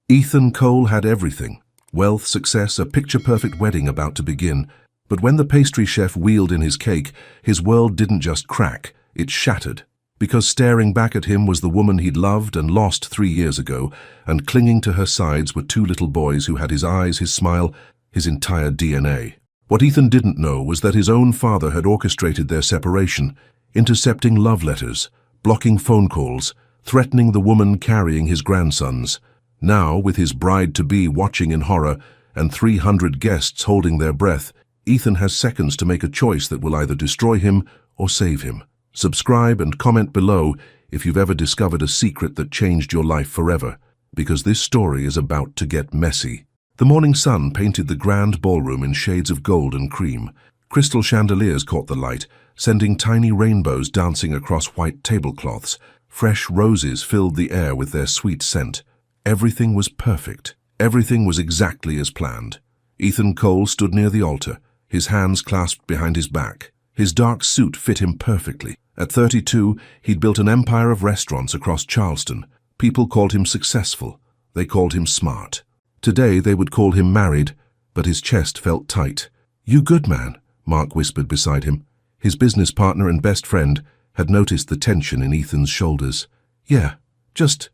Ethan Cole had everything. Wealth, success, a picture-perfect wedding about to begin. But when the pastry chef wheeled in his cake, his world didn't just crack, it shattered. Because staring back at him was the woman he'd loved and lost 3 years ago, and clinging to her sides were 2 little boys who had his eyes, his smile, his entire DNA. What Ethan didn't know was that his own father had orchestrated their separation, intercepting love letters, blocking phone calls, threatening the woman carrying his grandsons. Now, with his bride-to-be watching in horror and 300 guests holding their breath, Ethan has seconds to make a choice that will either destroy him or save him. Subscribe and comment below if you've ever discovered a secret that changed your life forever, because this story is about to get messy. The morning sun painted the grand ballroom in shades of gold and cream. Crystal chandeliers caught the light, sending tiny rainbows dancing across white tablecloths. Fresh roses filled the air with their sweet scent. Everything was perfect. Everything was exactly as planned. Ethan Cole stood near the altar, his hands clasped behind his back. His dark suit fit him perfectly. At 32, he'd built an empire of restaurants across Charleston. People called him successful. They called him smart. Today they would call him married, but his chest felt tight. "You good, man?" Mark whispered beside him. His business partner and best friend had noticed the tension in Ethan's shoulders. "Yeah, just,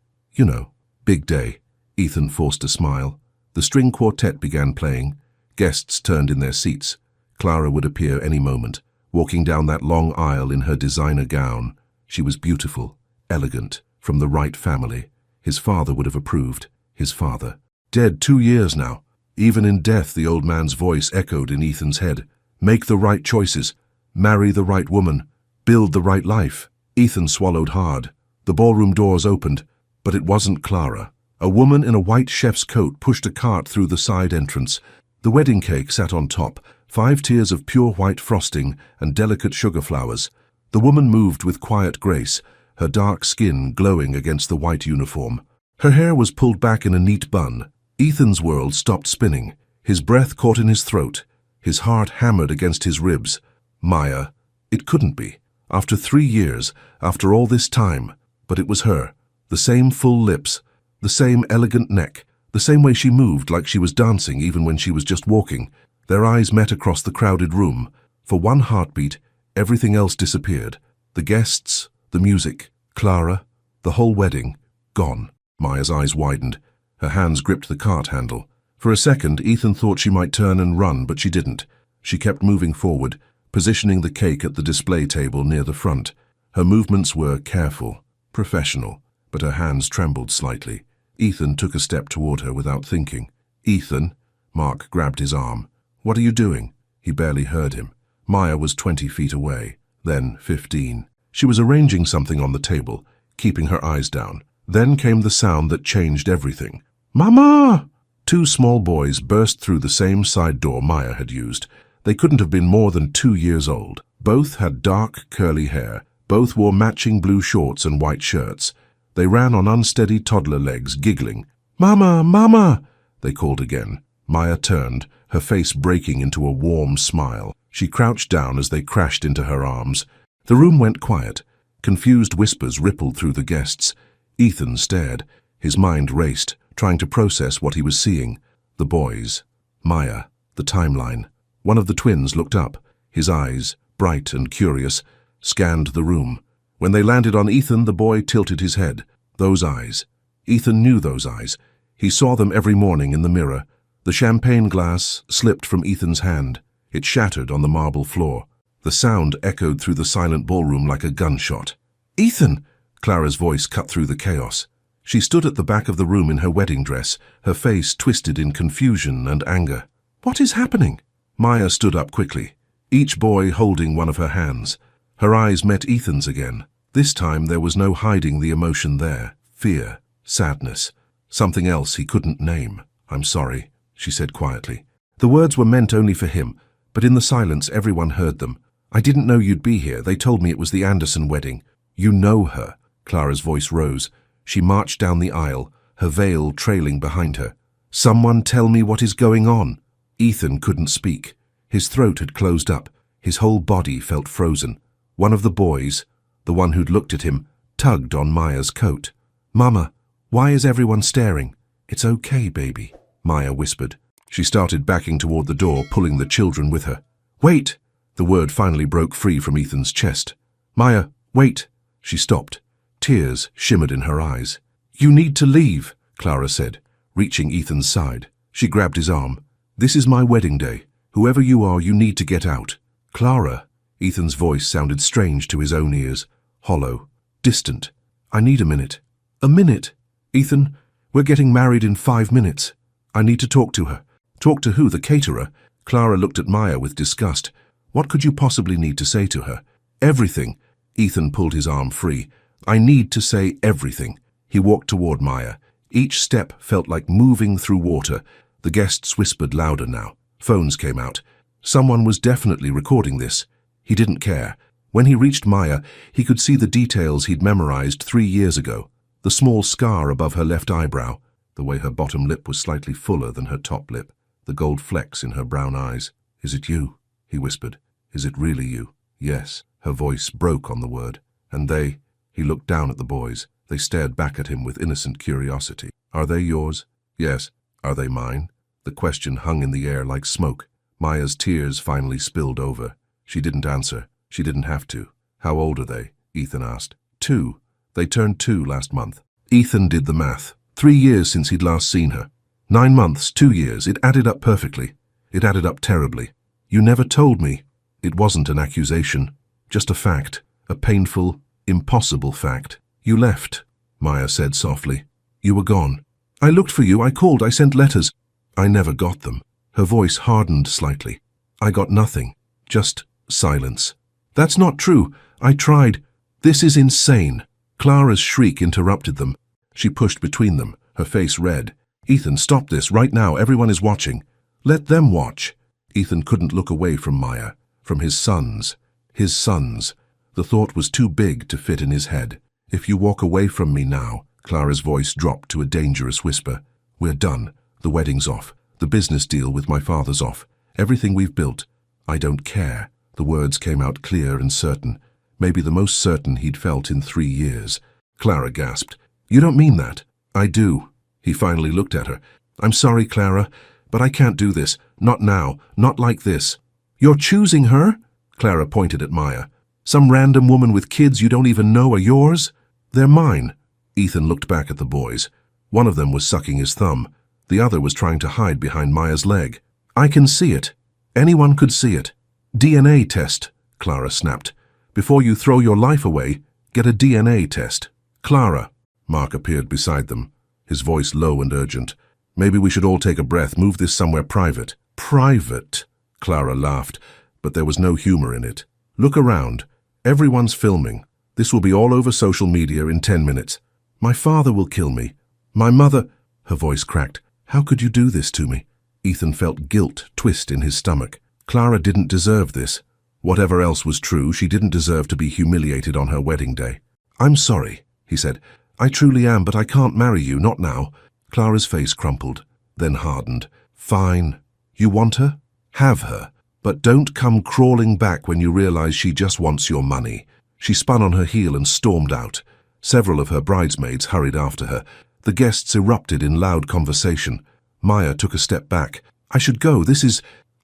big day." Ethan forced a smile. The string quartet began playing. Guests turned in their seats. Clara would appear any moment, walking down that long aisle in her designer gown. She was beautiful, elegant, from the right family. His father would have approved. His father. Dead 2 years now. Even in death, the old man's voice echoed in Ethan's head. Make the right choices. Marry the right woman. Build the right life. Ethan swallowed hard. The ballroom doors opened, but it wasn't Clara. A woman in a white chef's coat pushed a cart through the side entrance. The wedding cake sat on top, 5 tiers of pure white frosting and delicate sugar flowers. The woman moved with quiet grace, her dark skin glowing against the white uniform. Her hair was pulled back in a neat bun. Ethan's world stopped spinning. His breath caught in his throat. His heart hammered against his ribs. Maya. It couldn't be. After 3 years, after all this time. But it was her. The same full lips, the same elegant neck, the same way she moved like she was dancing even when she was just walking. Their eyes met across the crowded room. For one heartbeat, everything else disappeared. The guests, the music, Clara, the whole wedding, gone. Maya's eyes widened. Her hands gripped the cart handle. For a second, Ethan thought she might turn and run, but she didn't. She kept moving forward, positioning the cake at the display table near the front. Her movements were careful, professional, but her hands trembled slightly. Ethan took a step toward her without thinking. "Ethan," Mark grabbed his arm. "What are you doing?" He barely heard him. Maya was 20 feet away, then 15. She was arranging something on the table, keeping her eyes down. Then came the sound that changed everything. "Mama!" 2 small boys burst through the same side door Maya had used. They couldn't have been more than 2 years old. Both had dark, curly hair. Both wore matching blue shorts and white shirts. They ran on unsteady toddler legs, giggling. "Mama! Mama!" they called again. Maya turned, her face breaking into a warm smile. She crouched down as they crashed into her arms. The room went quiet. Confused whispers rippled through the guests. Ethan stared. His mind raced, trying to process what he was seeing. The boys. Maya. The timeline. One of the twins looked up. His eyes, bright and curious, scanned the room. When they landed on Ethan, the boy tilted his head. Those eyes. Ethan knew those eyes. He saw them every morning in the mirror. The champagne glass slipped from Ethan's hand. It shattered on the marble floor. The sound echoed through the silent ballroom like a gunshot. "Ethan!" Clara's voice cut through the chaos. She stood at the back of the room in her wedding dress, her face twisted in confusion and anger. "What is happening?" Maya stood up quickly, each boy holding one of her hands. Her eyes met Ethan's again. This time there was no hiding the emotion there. Fear, sadness, something else he couldn't name. "I'm sorry," she said quietly. The words were meant only for him, but in the silence everyone heard them. "I didn't know you'd be here. They told me it was the Anderson wedding." "You know her." Clara's voice rose. She marched down the aisle, her veil trailing behind her. "Someone tell me what is going on." Ethan couldn't speak. His throat had closed up. His whole body felt frozen. One of the boys, the one who'd looked at him, tugged on Maya's coat. "Mama, why is everyone staring?" It's okay, baby, Maya whispered. She started backing toward the door, pulling the children with her. Wait! The word finally broke free from Ethan's chest. Maya, wait! She stopped. Tears shimmered in her eyes. You need to leave, Clara said, reaching Ethan's side. She grabbed his arm. This is my wedding day. Whoever you are, you need to get out. Clara, Ethan's voice sounded strange to his own ears, hollow, distant. I need a minute. A minute? Ethan, we're getting married in 5 minutes. I need to talk to her. Talk to who, the caterer? Clara looked at Maya with disgust. What could you possibly need to say to her? Everything. Ethan pulled his arm free. I need to say everything. He walked toward Maya. Each step felt like moving through water. The guests whispered louder now. Phones came out. Someone was definitely recording this. He didn't care. When he reached Maya, he could see the details he'd memorized 3 years ago. The small scar above her left eyebrow, the way her bottom lip was slightly fuller than her top lip, the gold flecks in her brown eyes. Is it you? He whispered. Is it really you? Yes. Her voice broke on the word. And they... He looked down at the boys. They stared back at him with innocent curiosity. Are they yours? Yes. Are they mine? The question hung in the air like smoke. Maya's tears finally spilled over. She didn't answer. She didn't have to. How old are they? Ethan asked. 2. They turned 2 last month. Ethan did the math. 3 years since he'd last seen her. 9 months, 2 years. It added up perfectly. It added up terribly. You never told me. It wasn't an accusation. Just a fact. A painful, impossible fact. You left, Maya said softly. You were gone. I looked for you. I called. I sent letters. I never got them. Her voice hardened slightly. I got nothing. Just silence. That's not true. I tried. This is insane. Clara's shriek interrupted them. She pushed between them, her face red. Ethan, stop this right now. Everyone is watching. Let them watch. Ethan couldn't look away from Maya, from his sons. His sons. The thought was too big to fit in his head. If you walk away from me now, Clara's voice dropped to a dangerous whisper. We're done. The wedding's off. The business deal with my father's off. Everything we've built. I don't care. The words came out clear and certain. Maybe the most certain he'd felt in 3 years. Clara gasped. You don't mean that? I do. He finally looked at her. I'm sorry, Clara, but I can't do this. Not now. Not like this. You're choosing her? Clara pointed at Maya. Some random woman with kids you don't even know are yours? They're mine. Ethan looked back at the boys. One of them was sucking his thumb. The other was trying to hide behind Maya's leg. I can see it. Anyone could see it. DNA test, Clara snapped. Before you throw your life away, get a DNA test. Clara. Mark appeared beside them, his voice low and urgent. Maybe we should all take a breath, move this somewhere private. Private? Clara laughed, but there was no humor in it. Look around. Everyone's filming. This will be all over social media in 10 minutes. My father will kill me. My mother... Her voice cracked. How could you do this to me? Ethan felt guilt twist in his stomach. Clara didn't deserve this. Whatever else was true, she didn't deserve to be humiliated on her wedding day. I'm sorry, he said. I truly am, but I can't marry you, not now. Clara's face crumpled, then hardened. Fine. You want her? Have her. But don't come crawling back when you realize she just wants your money. She spun on her heel and stormed out. Several of her bridesmaids hurried after her. The guests erupted in loud conversation. Maya took a step back. I should go.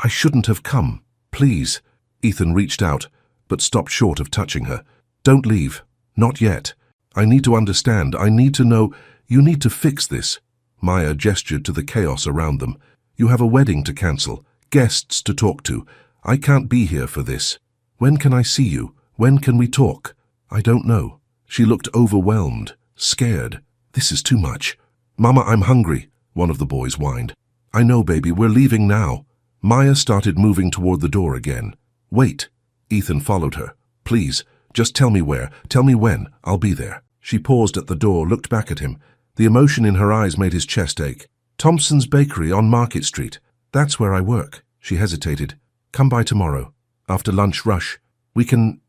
I shouldn't have come. Please. Ethan reached out, but stopped short of touching her. Don't leave. Not yet. I need to understand. I need to know. You need to fix this. Maya gestured to the chaos around them. You have a wedding to cancel. Guests to talk to. I can't be here for this. When can I see you? When can we talk? I don't know. She looked overwhelmed, scared. This is too much. Mama, I'm hungry, one of the boys whined. I know, baby, we're leaving now. Maya started moving toward the door again. Wait. Ethan followed her. Please, just tell me where. Tell me when. I'll be there. She paused at the door, looked back at him. The emotion in her eyes made his chest ache. Thompson's Bakery on Market Street. That's where I work. She hesitated. Come by tomorrow. After lunch rush. We can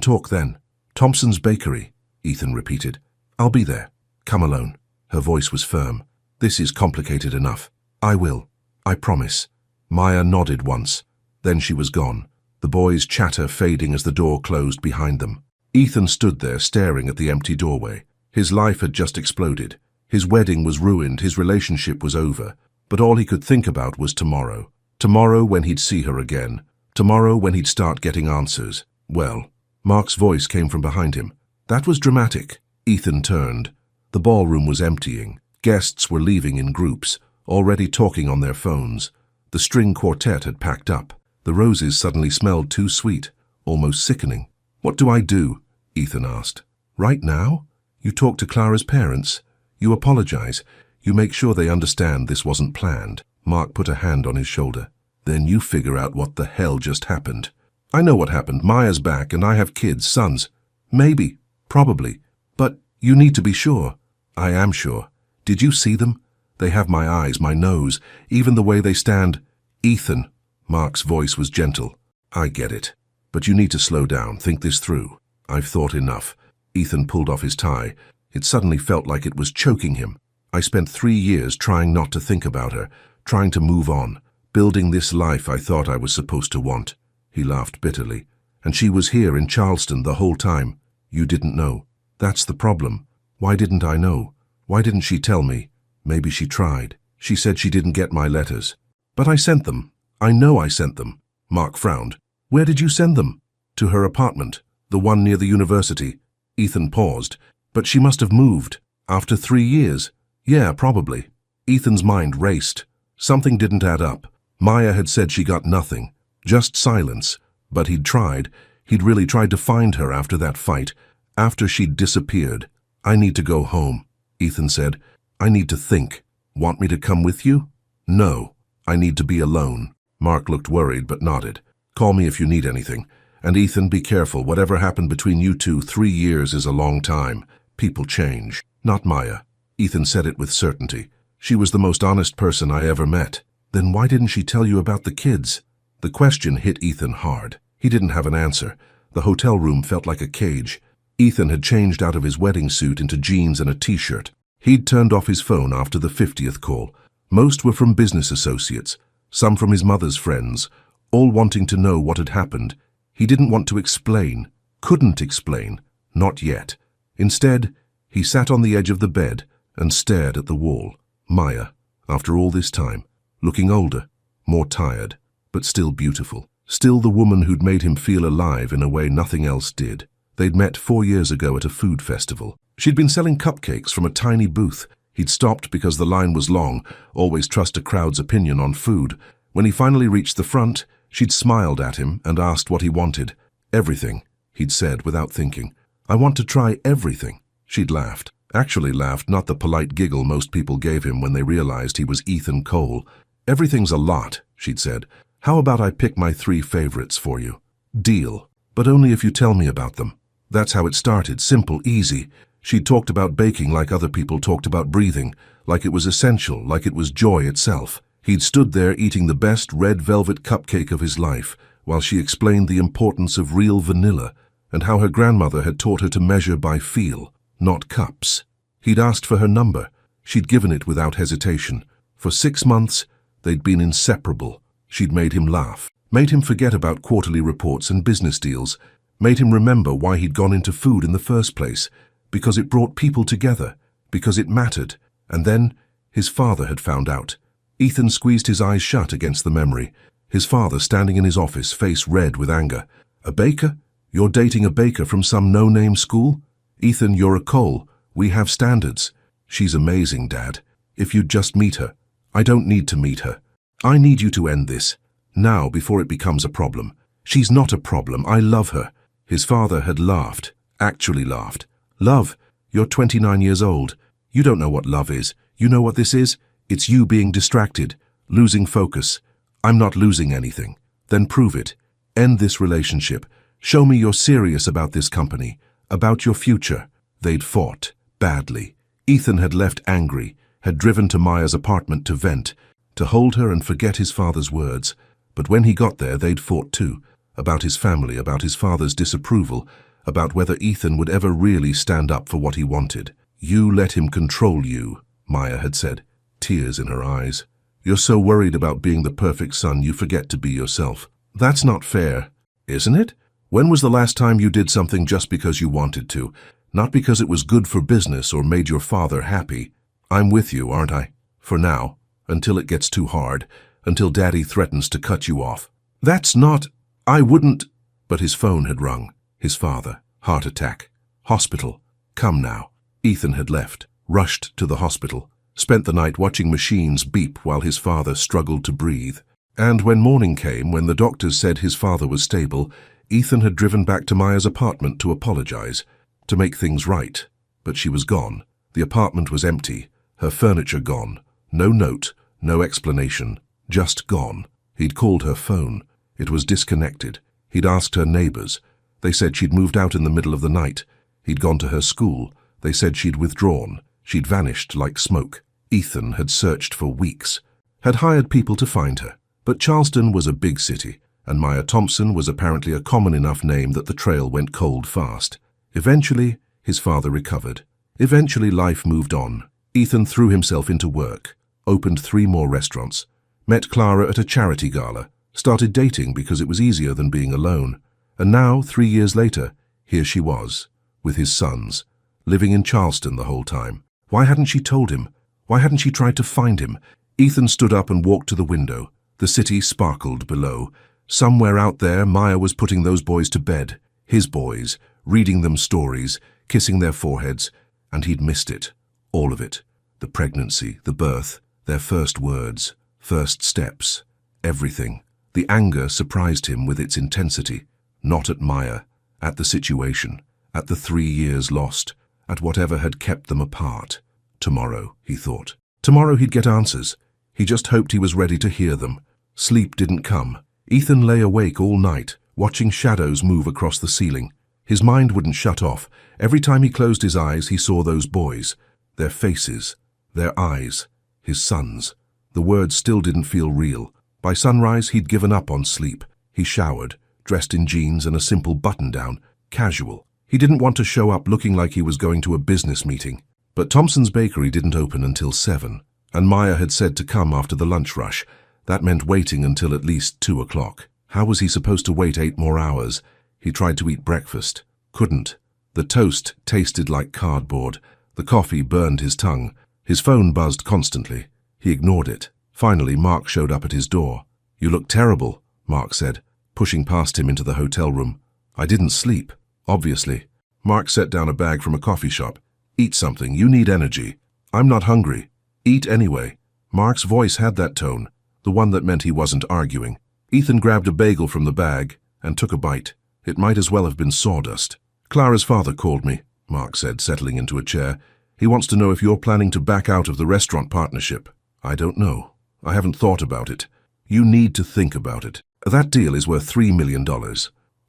talk then. Thompson's Bakery, Ethan repeated. I'll be there. Come alone. Her voice was firm. This is complicated enough. I will. I promise. Maya nodded once. Then she was gone, the boys' chatter fading as the door closed behind them. Ethan stood there staring at the empty doorway. His life had just exploded. His wedding was ruined, his relationship was over, but all he could think about was tomorrow. Tomorrow when he'd see her again. Tomorrow when he'd start getting answers. Well, Mark's voice came from behind him. That was dramatic. Ethan turned. The ballroom was emptying. Guests were leaving in groups, already talking on their phones. The string quartet had packed up. The roses suddenly smelled too sweet, almost sickening. What do I do? Ethan asked. Right now? You talk to Clara's parents. You apologize. You make sure they understand this wasn't planned. Mark put a hand on his shoulder. Then you figure out what the hell just happened. I know what happened. Maya's back and I have kids, sons. Maybe. Probably. But you need to be sure. I am sure. Did you see them? They have my eyes, my nose, even the way they stand. Ethan. Mark's voice was gentle. I get it. But you need to slow down, think this through. I've thought enough. Ethan pulled off his tie. It suddenly felt like it was choking him. I spent 3 years trying not to think about her, trying to move on, building this life I thought I was supposed to want. He laughed bitterly. And she was here in Charleston the whole time. You didn't know. That's the problem. Why didn't I know? Why didn't she tell me? Maybe she tried. She said she didn't get my letters. But I sent them. I know I sent them. Mark frowned. Where did you send them? To her apartment, the one near the university. Ethan paused. But she must have moved. After 3 years. Yeah, probably. Ethan's mind raced. Something didn't add up. Maya had said she got nothing. Just silence. But he'd tried. He'd really tried to find her after that fight. After she'd disappeared. I need to go home, Ethan said. I need to think. Want me to come with you? No. I need to be alone. Mark looked worried but nodded. Call me if you need anything. And Ethan, be careful. Whatever happened between you two, 3 years is a long time. People change. Not Maya. Ethan said it with certainty. She was the most honest person I ever met. Then why didn't she tell you about the kids? The question hit Ethan hard. He didn't have an answer. The hotel room felt like a cage. Ethan had changed out of his wedding suit into jeans and a t-shirt. He'd turned off his phone after the 50th call. Most were from business associates, some from his mother's friends, all wanting to know what had happened. He didn't want to explain, couldn't explain, not yet. Instead, he sat on the edge of the bed and stared at the wall. Maya, after all this time, looking older, more tired, but still beautiful. Still the woman who'd made him feel alive in a way nothing else did. They'd met 4 years ago at a food festival. She'd been selling cupcakes from a tiny booth. He'd stopped because the line was long, always trust a crowd's opinion on food. When he finally reached the front, she'd smiled at him and asked what he wanted. Everything, he'd said without thinking. I want to try everything. She'd laughed. Actually laughed, not the polite giggle most people gave him when they realized he was Ethan Cole. Everything's a lot, she'd said. How about I pick my 3 favorites for you? Deal. But only if you tell me about them. That's how it started, simple, easy. She'd talked about baking like other people talked about breathing, like it was essential, like it was joy itself. He'd stood there eating the best red velvet cupcake of his life, while she explained the importance of real vanilla, and how her grandmother had taught her to measure by feel, not cups. He'd asked for her number. She'd given it without hesitation. For 6 months, they'd been inseparable. She'd made him laugh, made him forget about quarterly reports and business deals, made him remember why he'd gone into food in the first place, because it brought people together, because it mattered. And then his father had found out. Ethan squeezed his eyes shut against the memory. His father standing in his office, face red with anger. A baker? You're dating a baker from some no-name school? Ethan, you're a Cole. We have standards. She's amazing, Dad. If you'd just meet her. I don't need to meet her. I need you to end this. Now, before it becomes a problem. She's not a problem. I love her. His father had laughed. Actually laughed. Love? You're 29 years old. You don't know what love is. You know what this is? It's you being distracted, losing focus. I'm not losing anything. Then prove it. End this relationship. Show me you're serious about this company, about your future. They'd fought, badly. Ethan had left angry, had driven to Maya's apartment to vent, to hold her and forget his father's words. But when he got there, they'd fought too, about his family, about his father's disapproval, about whether Ethan would ever really stand up for what he wanted. You let him control you, Maya had said, tears in her eyes. You're so worried about being the perfect son you forget to be yourself. That's not fair, isn't it? When was the last time you did something just because you wanted to, not because it was good for business or made your father happy? I'm with you, aren't I? For now, until it gets too hard, until Daddy threatens to cut you off. That's not... I wouldn't... But his phone had rung. His father. Heart attack. Hospital. Come now. Ethan had left, rushed to the hospital, spent the night watching machines beep while his father struggled to breathe. And when morning came, when the doctors said his father was stable, Ethan had driven back to Maya's apartment to apologize, to make things right. But she was gone. The apartment was empty, her furniture gone. No note, no explanation, just gone. He'd called her phone. It was disconnected. He'd asked her neighbors. They said she'd moved out in the middle of the night. He'd gone to her school. They said she'd withdrawn. She'd vanished like smoke. Ethan had searched for weeks, had hired people to find her. But Charleston was a big city, and Maya Thompson was apparently a common enough name that the trail went cold fast. Eventually, his father recovered. Eventually, life moved on. Ethan threw himself into work, opened 3 more restaurants, met Clara at a charity gala, started dating because it was easier than being alone. And now, 3 years later, here she was, with his sons, living in Charleston the whole time. Why hadn't she told him? Why hadn't she tried to find him? Ethan stood up and walked to the window. The city sparkled below. Somewhere out there, Maya was putting those boys to bed. His boys, reading them stories, kissing their foreheads, and he'd missed it. All of it. The pregnancy, the birth, their first words, first steps, everything. The anger surprised him with its intensity. Not at Maya, at the situation, at the 3 years lost, at whatever had kept them apart. Tomorrow, he thought. Tomorrow he'd get answers. He just hoped he was ready to hear them. Sleep didn't come. Ethan lay awake all night, watching shadows move across the ceiling. His mind wouldn't shut off. Every time he closed his eyes, he saw those boys, their faces, their eyes, his sons. The words still didn't feel real. By sunrise, he'd given up on sleep. He showered, dressed in jeans and a simple button-down, casual. He didn't want to show up looking like he was going to a business meeting. But Thompson's bakery didn't open until 7, and Maya had said to come after the lunch rush. That meant waiting until at least 2 o'clock. How was he supposed to wait 8 more hours? He tried to eat breakfast. Couldn't. The toast tasted like cardboard. The coffee burned his tongue. His phone buzzed constantly. He ignored it. Finally, Mark showed up at his door. "You look terrible," Mark said, pushing past him into the hotel room. "I didn't sleep, obviously." Mark set down a bag from a coffee shop. "Eat something. You need energy." "I'm not hungry." "Eat anyway." Mark's voice had that tone, the one that meant he wasn't arguing. Ethan grabbed a bagel from the bag and took a bite. It might as well have been sawdust. "Clara's father called me," Mark said, settling into a chair. "He wants to know if you're planning to back out of the restaurant partnership." "I don't know. I haven't thought about it." "You need to think about it. That deal is worth $3 million.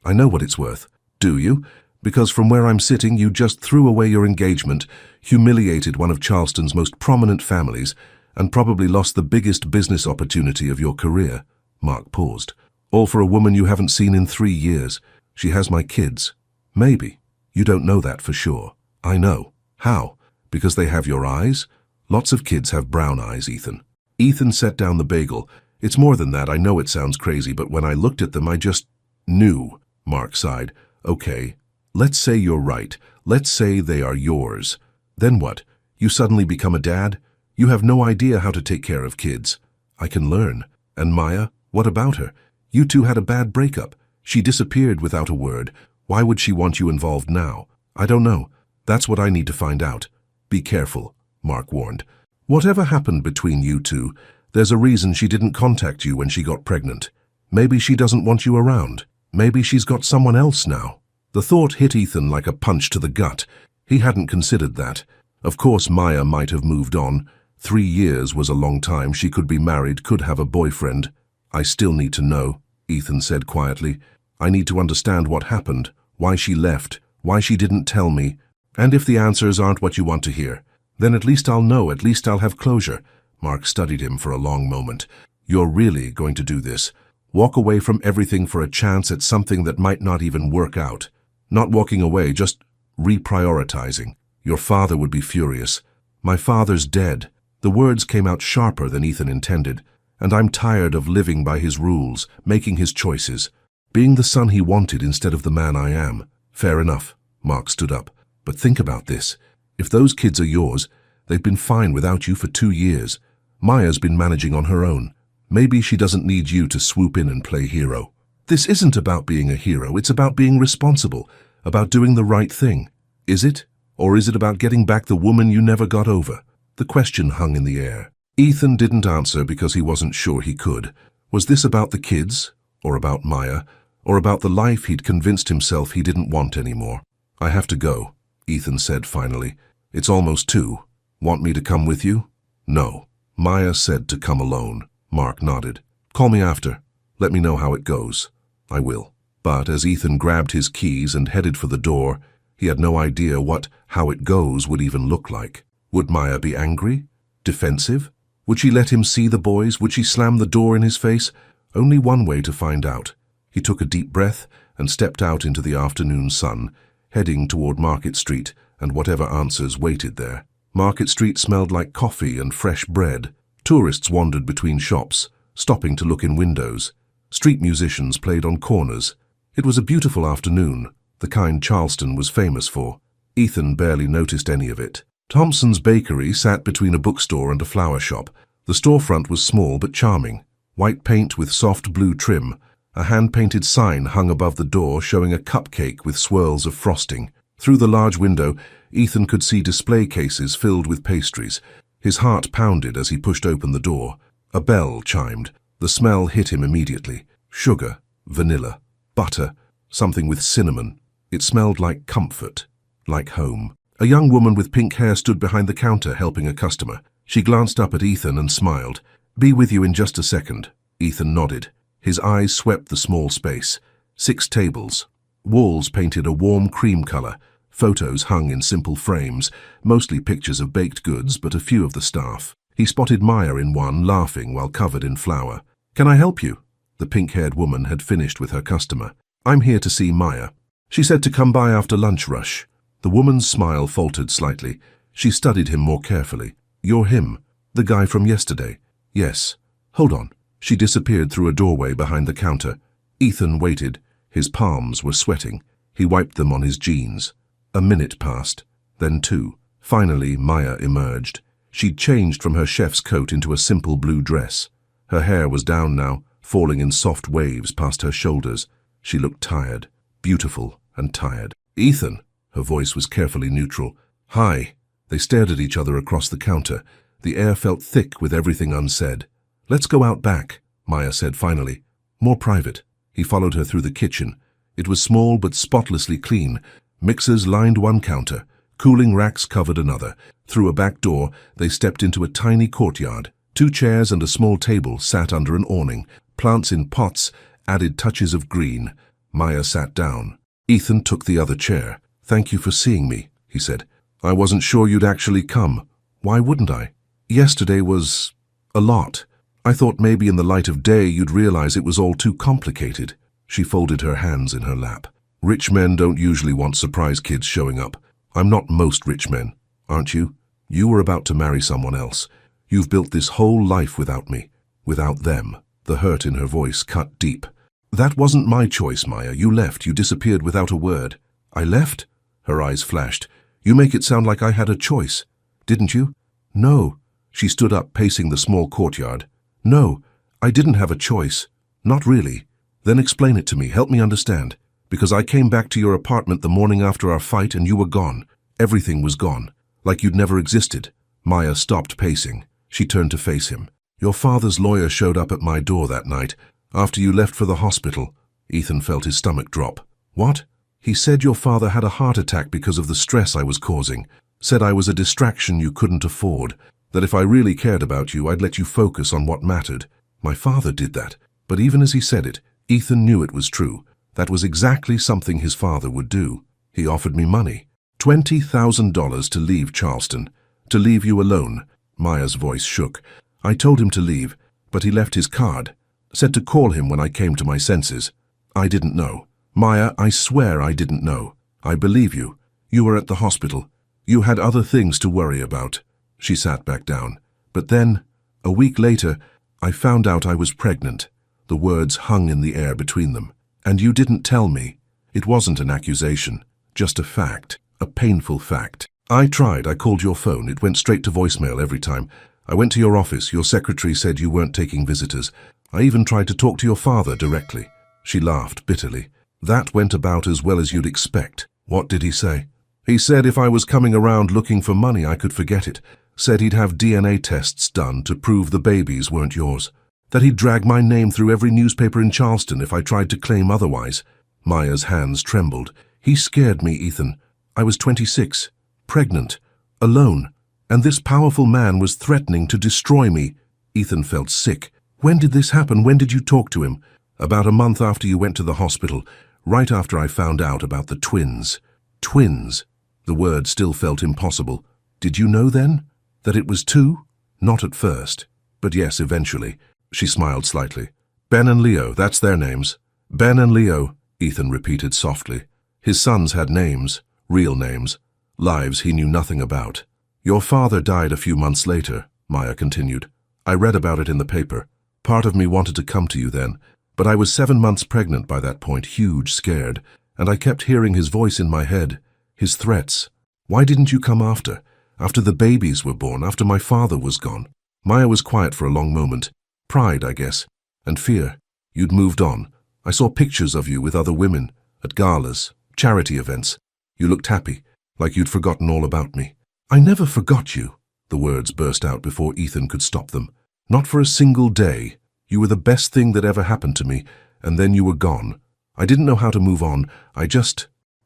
"I know what it's worth." "Do you? Because from where I'm sitting, you just threw away your engagement, humiliated one of Charleston's most prominent families, and probably lost the biggest business opportunity of your career." Mark paused. "All for a woman you haven't seen in 3 years. She has my kids." "Maybe. You don't know that for sure." "I know." "How? Because they have your eyes?" "Lots of kids have brown eyes, Ethan." Ethan set down the bagel. "It's more than that. I know it sounds crazy, but when I looked at them, I just knew." Mark sighed. "Okay, let's say you're right. Let's say they are yours. Then what? You suddenly become a dad? You have no idea how to take care of kids." "I can learn." "And Maya? What about her? You two had a bad breakup. She disappeared without a word. Why would she want you involved now?" "I don't know. That's what I need to find out." "Be careful," Mark warned. "Whatever happened between you two, there's a reason she didn't contact you when she got pregnant. Maybe she doesn't want you around. Maybe she's got someone else now." The thought hit Ethan like a punch to the gut. He hadn't considered that. Of course, Maya might have moved on. 3 years was a long time. She could be married, could have a boyfriend. "I still need to know," Ethan said quietly. "I need to understand what happened, why she left, why she didn't tell me. And if the answers aren't what you want to hear, then at least I'll know, at least I'll have closure." Mark studied him for a long moment. "You're really going to do this? Walk away from everything for a chance at something that might not even work out? Not walking away, just reprioritizing. Your father would be furious." "My father's dead." The words came out sharper than Ethan intended. "And I'm tired of living by his rules, making his choices, being the son he wanted instead of the man I am." "Fair enough." Mark stood up. "But think about this. If those kids are yours, They've been fine without you for 2 years. Maya's been managing on her own. Maybe she doesn't need you to swoop in and play hero. This isn't about being a hero, it's about being responsible, about doing the right thing. Is it? Or is it about getting back the woman you never got over? The question hung in the air. Ethan didn't answer because he wasn't sure he could. Was this about the kids? Or about Maya? Or about the life he'd convinced himself he didn't want anymore? I have to go, Ethan said finally. It's almost 2. Want me to come with you? No. Maya said to come alone. Mark nodded. Call me after. Let me know how it goes. I will. But as Ethan grabbed his keys and headed for the door, he had no idea what how it goes would even look like. Would Maya be angry? Defensive? Would she let him see the boys? Would she slam the door in his face? Only one way to find out. He took a deep breath and stepped out into the afternoon sun, heading toward Market Street and whatever answers waited there. Market Street smelled like coffee and fresh bread. Tourists wandered between shops, stopping to look in windows. Street musicians played on corners. It was a beautiful afternoon, the kind Charleston was famous for. Ethan barely noticed any of it. Thompson's Bakery sat between a bookstore and a flower shop. The storefront was small but charming. White paint with soft blue trim. A hand-painted sign hung above the door showing a cupcake with swirls of frosting. Through the large window, Ethan could see display cases filled with pastries. His heart pounded as he pushed open the door. A bell chimed. The smell hit him immediately. Sugar, vanilla, butter, something with cinnamon. It smelled like comfort, like home. A young woman with pink hair stood behind the counter helping a customer. She glanced up at Ethan and smiled. Be with you in just a second. Ethan nodded. His eyes swept the small space. 6 tables. Walls painted a warm cream color. Photos hung in simple frames, mostly pictures of baked goods, but a few of the staff. He spotted Maya in one, laughing while covered in flour. Can I help you? The pink-haired woman had finished with her customer. I'm here to see Maya. She said to come by after lunch rush. The woman's smile faltered slightly. She studied him more carefully. You're him, the guy from yesterday. Yes. Hold on. She disappeared through a doorway behind the counter. Ethan waited. His palms were sweating. He wiped them on his jeans. A minute passed, then 2. Finally, Maya emerged. She'd changed from her chef's coat into a simple blue dress. Her hair was down now, falling in soft waves past her shoulders. She looked tired, beautiful and tired. Ethan, her voice was carefully neutral. Hi. They stared at each other across the counter. The air felt thick with everything unsaid. Let's go out back, Maya said finally. More private. He followed her through the kitchen. It was small but spotlessly clean. Mixers lined one counter. Cooling racks covered another. Through a back door, they stepped into a tiny courtyard. 2 chairs and a small table sat under an awning. Plants in pots added touches of green. Maya sat down. Ethan took the other chair. Thank you for seeing me, he said. I wasn't sure you'd actually come. Why wouldn't I? Yesterday was a lot. I thought maybe in the light of day you'd realize it was all too complicated. She folded her hands in her lap. Rich men don't usually want surprise kids showing up. I'm not most rich men, aren't you? You were about to marry someone else. You've built this whole life without me, without them. The hurt in her voice cut deep. That wasn't my choice, Maya. You left. You disappeared without a word. I left? Her eyes flashed. You make it sound like I had a choice. Didn't you? No. She stood up, pacing the small courtyard. No, I didn't have a choice. Not really. Then explain it to me. Help me understand. Because I came back to your apartment the morning after our fight and you were gone. Everything was gone. Like you'd never existed. Maya stopped pacing. She turned to face him. Your father's lawyer showed up at my door that night, after you left for the hospital. Ethan felt his stomach drop. What? He said your father had a heart attack because of the stress I was causing. Said I was a distraction you couldn't afford. That if I really cared about you, I'd let you focus on what mattered. My father did that. But even as he said it, Ethan knew it was true. That was exactly something his father would do. He offered me money. $20,000 to leave Charleston. To leave you alone. Maya's voice shook. I told him to leave, but he left his card. Said to call him when I came to my senses. I didn't know. Maya, I swear I didn't know. I believe you. You were at the hospital. You had other things to worry about. She sat back down. But then, a week later, I found out I was pregnant. The words hung in the air between them. And you didn't tell me. It wasn't an accusation, just a fact, a painful fact. I tried. I called your phone. It went straight to voicemail every time. I went to your office. Your secretary said you weren't taking visitors. I even tried to talk to your father directly." She laughed bitterly. "That went about as well as you'd expect." "What did he say?" "He said if I was coming around looking for money, I could forget it. Said he'd have DNA tests done to prove the babies weren't yours. That he'd drag my name through every newspaper in Charleston if I tried to claim otherwise." Maya's hands trembled. "He scared me, Ethan. I was 26, pregnant, alone, and this powerful man was threatening to destroy me." Ethan felt sick. "When did this happen? When did you talk to him?" "About a month after you went to the hospital, right after I found out about the twins." "Twins?" The word still felt impossible. "Did you know then? That it was two?" "Not at first, but yes, eventually." She smiled slightly. "Ben and Leo, that's their names." "Ben and Leo," Ethan repeated softly. His sons had names, real names, lives he knew nothing about. "Your father died a few months later," Maya continued. "I read about it in the paper. Part of me wanted to come to you then, but I was 7 months pregnant by that point, huge, scared, and I kept hearing his voice in my head, his threats. Why didn't you come after the babies were born, after my father was gone?" Maya was quiet for a long moment. "Pride, I guess, and fear. You'd moved on. I saw pictures of you with other women, at galas, charity events. You looked happy, like you'd forgotten all about me." "I never forgot you." The words burst out before Ethan could stop them. "Not for a single day. You were the best thing that ever happened to me, and then you were gone. I didn't know how to move on. I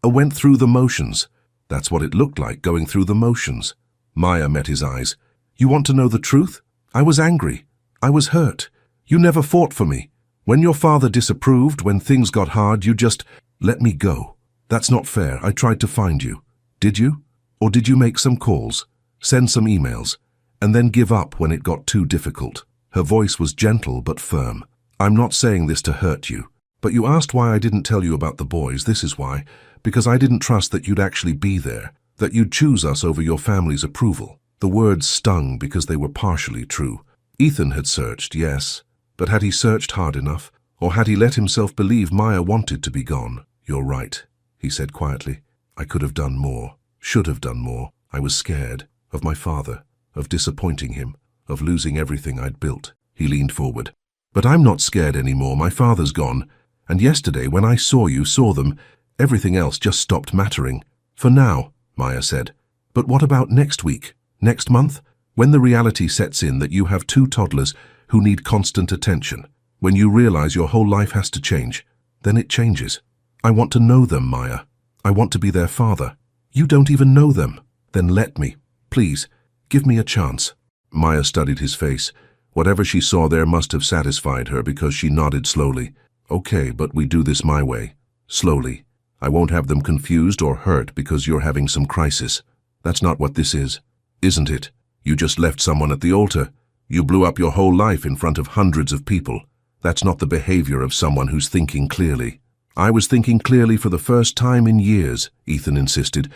went through the motions." "That's what it looked like, going through the motions." Maya met his eyes. "You want to know the truth? I was angry. I was hurt. You never fought for me. When your father disapproved, when things got hard, you just let me go. That's not fair. I tried to find you. Did you? Or did you make some calls, send some emails, and then give up when it got too difficult?" Her voice was gentle but firm. "I'm not saying this to hurt you, but you asked why I didn't tell you about the boys. This is why. Because I didn't trust that you'd actually be there, that you'd choose us over your family's approval." The words stung because they were partially true. Ethan had searched, yes, but had he searched hard enough? Or had he let himself believe Maya wanted to be gone? "You're right," he said quietly. "I could have done more, should have done more. I was scared of my father, of disappointing him, of losing everything I'd built." He leaned forward. "But I'm not scared anymore. My father's gone. And yesterday, when I saw them, everything else just stopped mattering. For now," Maya said. "But what about next week? Next month? When the reality sets in that you have 2 toddlers who need constant attention, when you realize your whole life has to change, then it changes. I want to know them, Maya. I want to be their father. You don't even know them. Then let me. Please, give me a chance." Maya studied his face. Whatever she saw there must have satisfied her because she nodded slowly. "Okay, but we do this my way. Slowly. I won't have them confused or hurt because you're having some crisis. That's not what this is, isn't it? You just left someone at the altar. You blew up your whole life in front of hundreds of people. That's not the behavior of someone who's thinking clearly." "I was thinking clearly for the first time in years," Ethan insisted.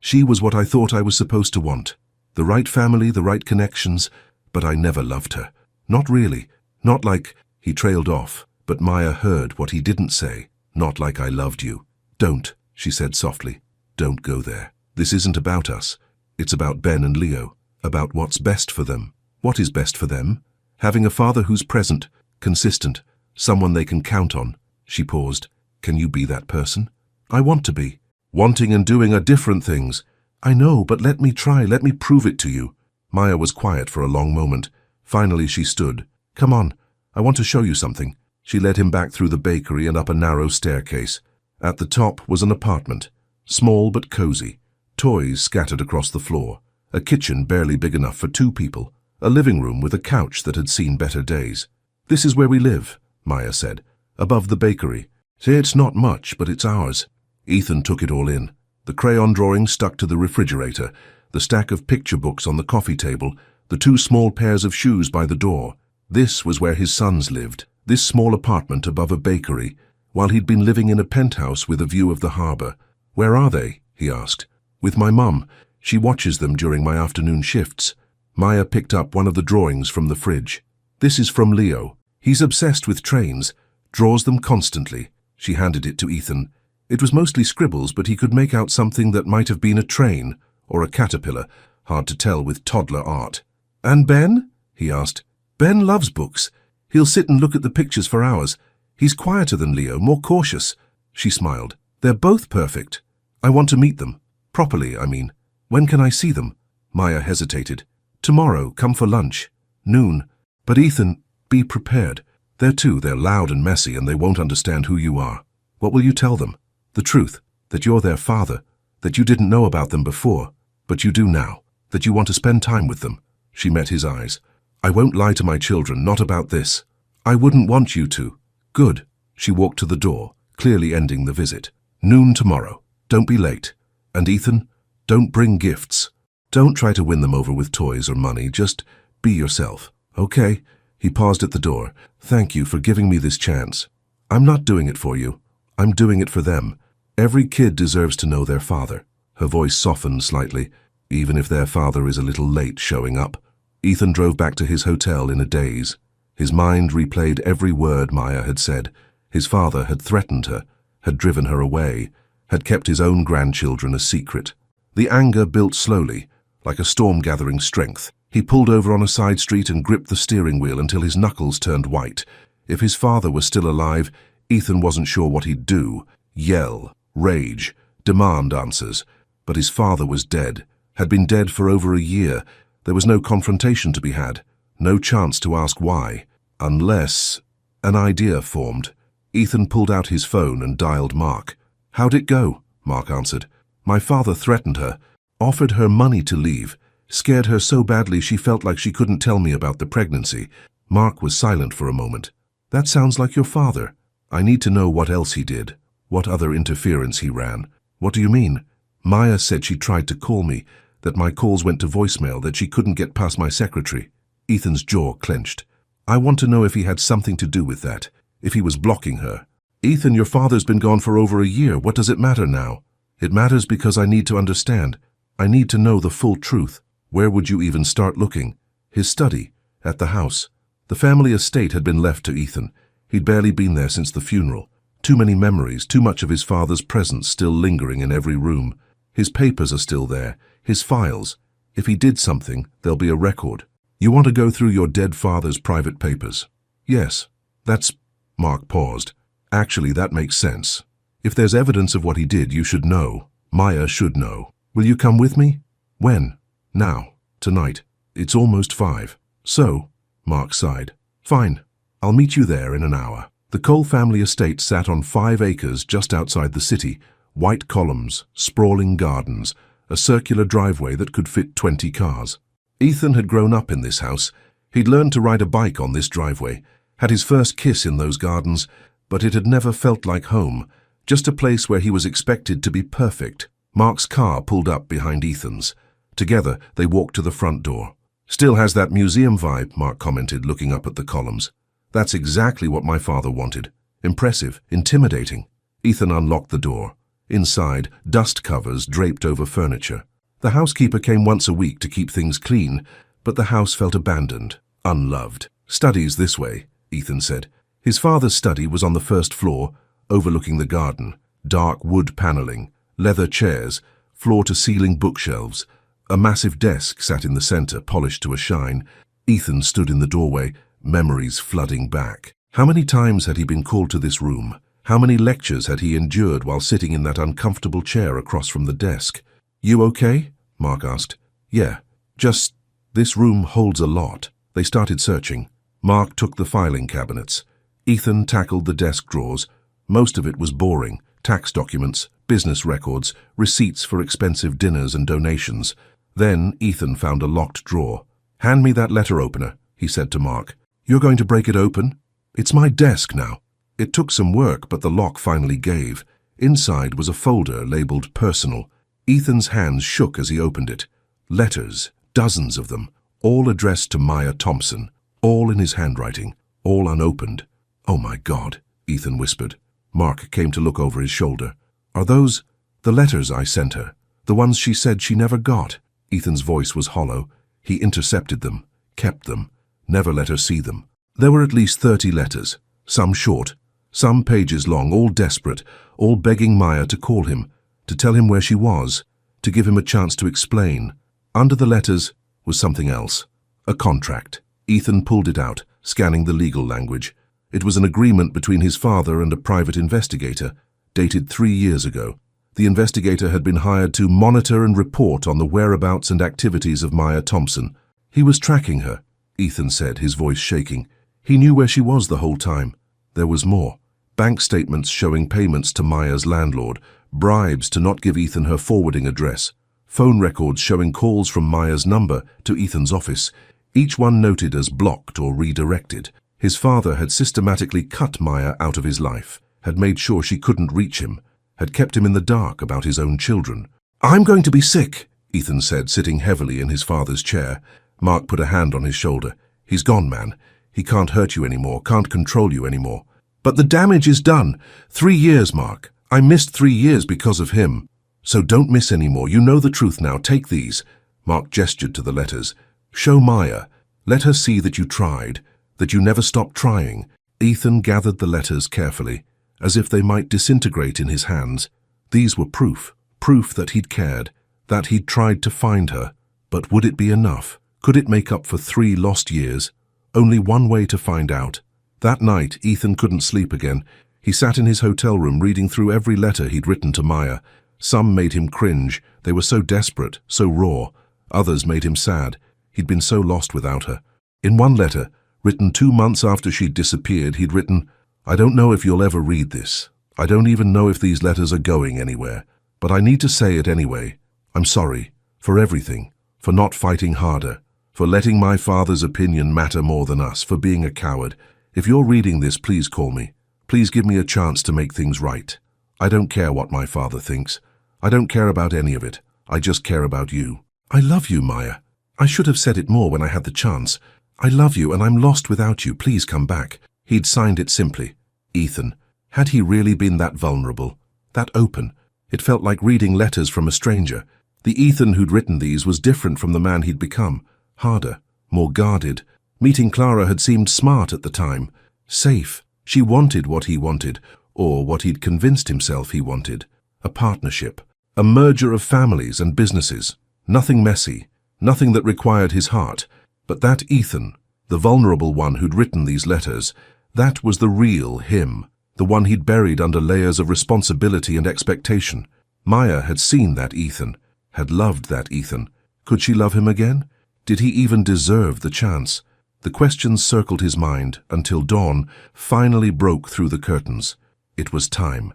She was what I thought I was supposed to want. The right family, the right connections, but I never loved her. Not really. Not like..." He trailed off, but Maya heard what he didn't say. "Not like I loved you." "Don't," she said softly. "Don't go there. This isn't about us. It's about Ben and Leo, about what's best for them." "What is best for them?" "Having a father who's present, consistent, someone they can count on." She paused. "Can you be that person?" "I want to be." "Wanting and doing are different things." "I know, but let me try. Let me prove it to you." Maya was quiet for a long moment. Finally she stood. "Come on. I want to show you something." She led him back through the bakery and up a narrow staircase. At the top was an apartment, small but cozy. Toys scattered across the floor. A kitchen barely big enough for 2 people. A living room with a couch that had seen better days. "This is where we live," Maya said. "Above the bakery. Say it's not much, but it's ours." Ethan took it all in. The crayon drawings stuck to the refrigerator, the stack of picture books on the coffee table, the 2 small pairs of shoes by the door. This was where his sons lived, this small apartment above a bakery, while he'd been living in a penthouse with a view of the harbor. "Where are they?" he asked. "With my mum. She watches them during my afternoon shifts." Maya picked up one of the drawings from the fridge. "This is from Leo. He's obsessed with trains, draws them constantly." She handed it to Ethan. It was mostly scribbles, but he could make out something that might have been a train or a caterpillar, hard to tell with toddler art. "And Ben?" he asked. "Ben loves books. He'll sit and look at the pictures for hours. He's quieter than Leo, more cautious." She smiled. "They're both perfect. I want to meet them. Properly, I mean. When can I see them?" Maya hesitated. "Tomorrow, come for lunch. Noon. But Ethan, be prepared. They're loud and messy, and they won't understand who you are. What will you tell them? The truth, that you're their father, that you didn't know about them before, but you do now, that you want to spend time with them." She met his eyes. "I won't lie to my children, not about this. I wouldn't want you to." "Good." She walked to the door, clearly ending the visit. "Noon tomorrow. Don't be late. And Ethan, don't bring gifts. Don't try to win them over with toys or money, just be yourself. Okay?" He paused at the door. "Thank you for giving me this chance. I'm not doing it for you. I'm doing it for them. Every kid deserves to know their father." Her voice softened slightly, even if their father is a little late showing up. Ethan drove back to his hotel in a daze. His mind replayed every word Maya had said. His father had threatened her, had driven her away, had kept his own grandchildren a secret. The anger built slowly, like a storm gathering strength. He pulled over on a side street and gripped the steering wheel until his knuckles turned white. If his father was still alive, Ethan wasn't sure what he'd do. Yell, rage, demand answers. But his father was dead, had been dead for over a year. There was no confrontation to be had, no chance to ask why. Unless an idea formed. Ethan pulled out his phone and dialed Mark. "How'd it go?" Mark answered. "My father threatened her, offered her money to leave, scared her so badly she felt like she couldn't tell me about the pregnancy." Mark was silent for a moment. "That sounds like your father. I need to know what else he did, what other interference he ran." "What do you mean?" "Maya said she tried to call me, that my calls went to voicemail, that she couldn't get past my secretary." Ethan's jaw clenched. "I want to know if he had something to do with that, if he was blocking her." "Ethan, your father's been gone for over a year. What does it matter now?" "It matters because I need to understand. I need to know the full truth." Where would you even start looking? His study, at the house. The family estate had been left to Ethan. He'd barely been there since the funeral. Too many memories, too much of his father's presence still lingering in every room. His papers are still there, his files. If he did something, there'll be a record. "You want to go through your dead father's private papers?" "Yes. That's—" Mark paused. "Actually, that makes sense. If there's evidence of what he did, you should know. Maya should know. Will you come with me?" "When?" "Now. Tonight. It's almost 5. "So," Mark sighed. "Fine. I'll meet you there in an hour." The Cole family estate sat on 5 acres just outside the city. White columns, sprawling gardens, a circular driveway that could fit 20 cars. Ethan had grown up in this house. He'd learned to ride a bike on this driveway, had his first kiss in those gardens, but it had never felt like home, just a place where he was expected to be perfect. Mark's car pulled up behind Ethan's. Together, they walked to the front door. "Still has that museum vibe," Mark commented, looking up at the columns. "That's exactly what my father wanted. Impressive, intimidating." Ethan unlocked the door. Inside, dust covers draped over furniture. The housekeeper came once a week to keep things clean, but the house felt abandoned, unloved. "Study's this way," Ethan said. His father's study was on the first floor, overlooking the garden. Dark wood paneling, leather chairs, floor-to-ceiling bookshelves. A massive desk sat in the center, polished to a shine. Ethan stood in the doorway, memories flooding back. How many times had he been called to this room? How many lectures had he endured while sitting in that uncomfortable chair across from the desk? "You okay?" Mark asked. "Yeah, just, this room holds a lot." They started searching. Mark took the filing cabinets. Ethan tackled the desk drawers. Most of it was boring. Tax documents, business records, receipts for expensive dinners and donations. Then Ethan found a locked drawer. "Hand me that letter opener," he said to Mark. "You're going to break it open?" "It's my desk now." It took some work, but the lock finally gave. Inside was a folder labeled Personal. Ethan's hands shook as he opened it. Letters, dozens of them, all addressed to Maya Thompson, all in his handwriting, all unopened. "Oh my God," Ethan whispered. Mark came to look over his shoulder. "Are those the letters I sent her? The ones she said she never got?" Ethan's voice was hollow. He intercepted them, kept them, never let her see them. There were at least 30 letters, some short, Some pages long, all desperate, all begging Maya to call him, to tell him where she was, to give him a chance to explain. Under the letters was something else. A contract. Ethan pulled it out, scanning the legal language. It was an agreement between his father and a private investigator, dated 3 years ago. The investigator had been hired to monitor and report on the whereabouts and activities of Maya Thompson. He was tracking her, Ethan said, his voice shaking. He knew where she was the whole time. There was more. Bank statements showing payments to Maya's landlord, bribes to not give Ethan her forwarding address, phone records showing calls from Maya's number to Ethan's office, each one noted as blocked or redirected. His father had systematically cut Maya out of his life, had made sure she couldn't reach him, had kept him in the dark about his own children. "I'm going to be sick," Ethan said, sitting heavily in his father's chair. Mark put a hand on his shoulder. "He's gone, man. He can't hurt you anymore, can't control you anymore." "But the damage is done. 3 years, Mark. I missed 3 years because of him. So don't miss any more. You know the truth now. Take these." Mark gestured to the letters. "Show Maya. Let her see that you tried, that you never stopped trying." Ethan gathered the letters carefully, as if they might disintegrate in his hands. These were proof that he'd cared, that he'd tried to find her. But would it be enough? Could it make up for 3 lost years? Only one way to find out. That night, Ethan couldn't sleep again. He sat in his hotel room reading through every letter he'd written to Maya. Some made him cringe. They were so desperate, so raw. Others made him sad. He'd been so lost without her. In one letter, written 2 months after she'd disappeared, he'd written, "I don't know if you'll ever read this. I don't even know if these letters are going anywhere. But I need to say it anyway. I'm sorry. For everything. For not fighting harder. For letting my father's opinion matter more than us. For being a coward. If you're reading this, please call me. Please give me a chance to make things right. I don't care what my father thinks. I don't care about any of it. I just care about you. I love you, Maya. I should have said it more when I had the chance. I love you and I'm lost without you. Please come back." He'd signed it simply. Ethan. Had he really been that vulnerable? That open? It felt like reading letters from a stranger. The Ethan who'd written these was different from the man he'd become. Harder. More guarded. Meeting Clara had seemed smart at the time. Safe. She wanted what he wanted, or what he'd convinced himself he wanted. A partnership. A merger of families and businesses. Nothing messy. Nothing that required his heart. But that Ethan, the vulnerable one who'd written these letters, that was the real him, the one he'd buried under layers of responsibility and expectation. Maya had seen that Ethan, had loved that Ethan. Could she love him again? Did he even deserve the chance? The questions circled his mind until dawn finally broke through the curtains. It was time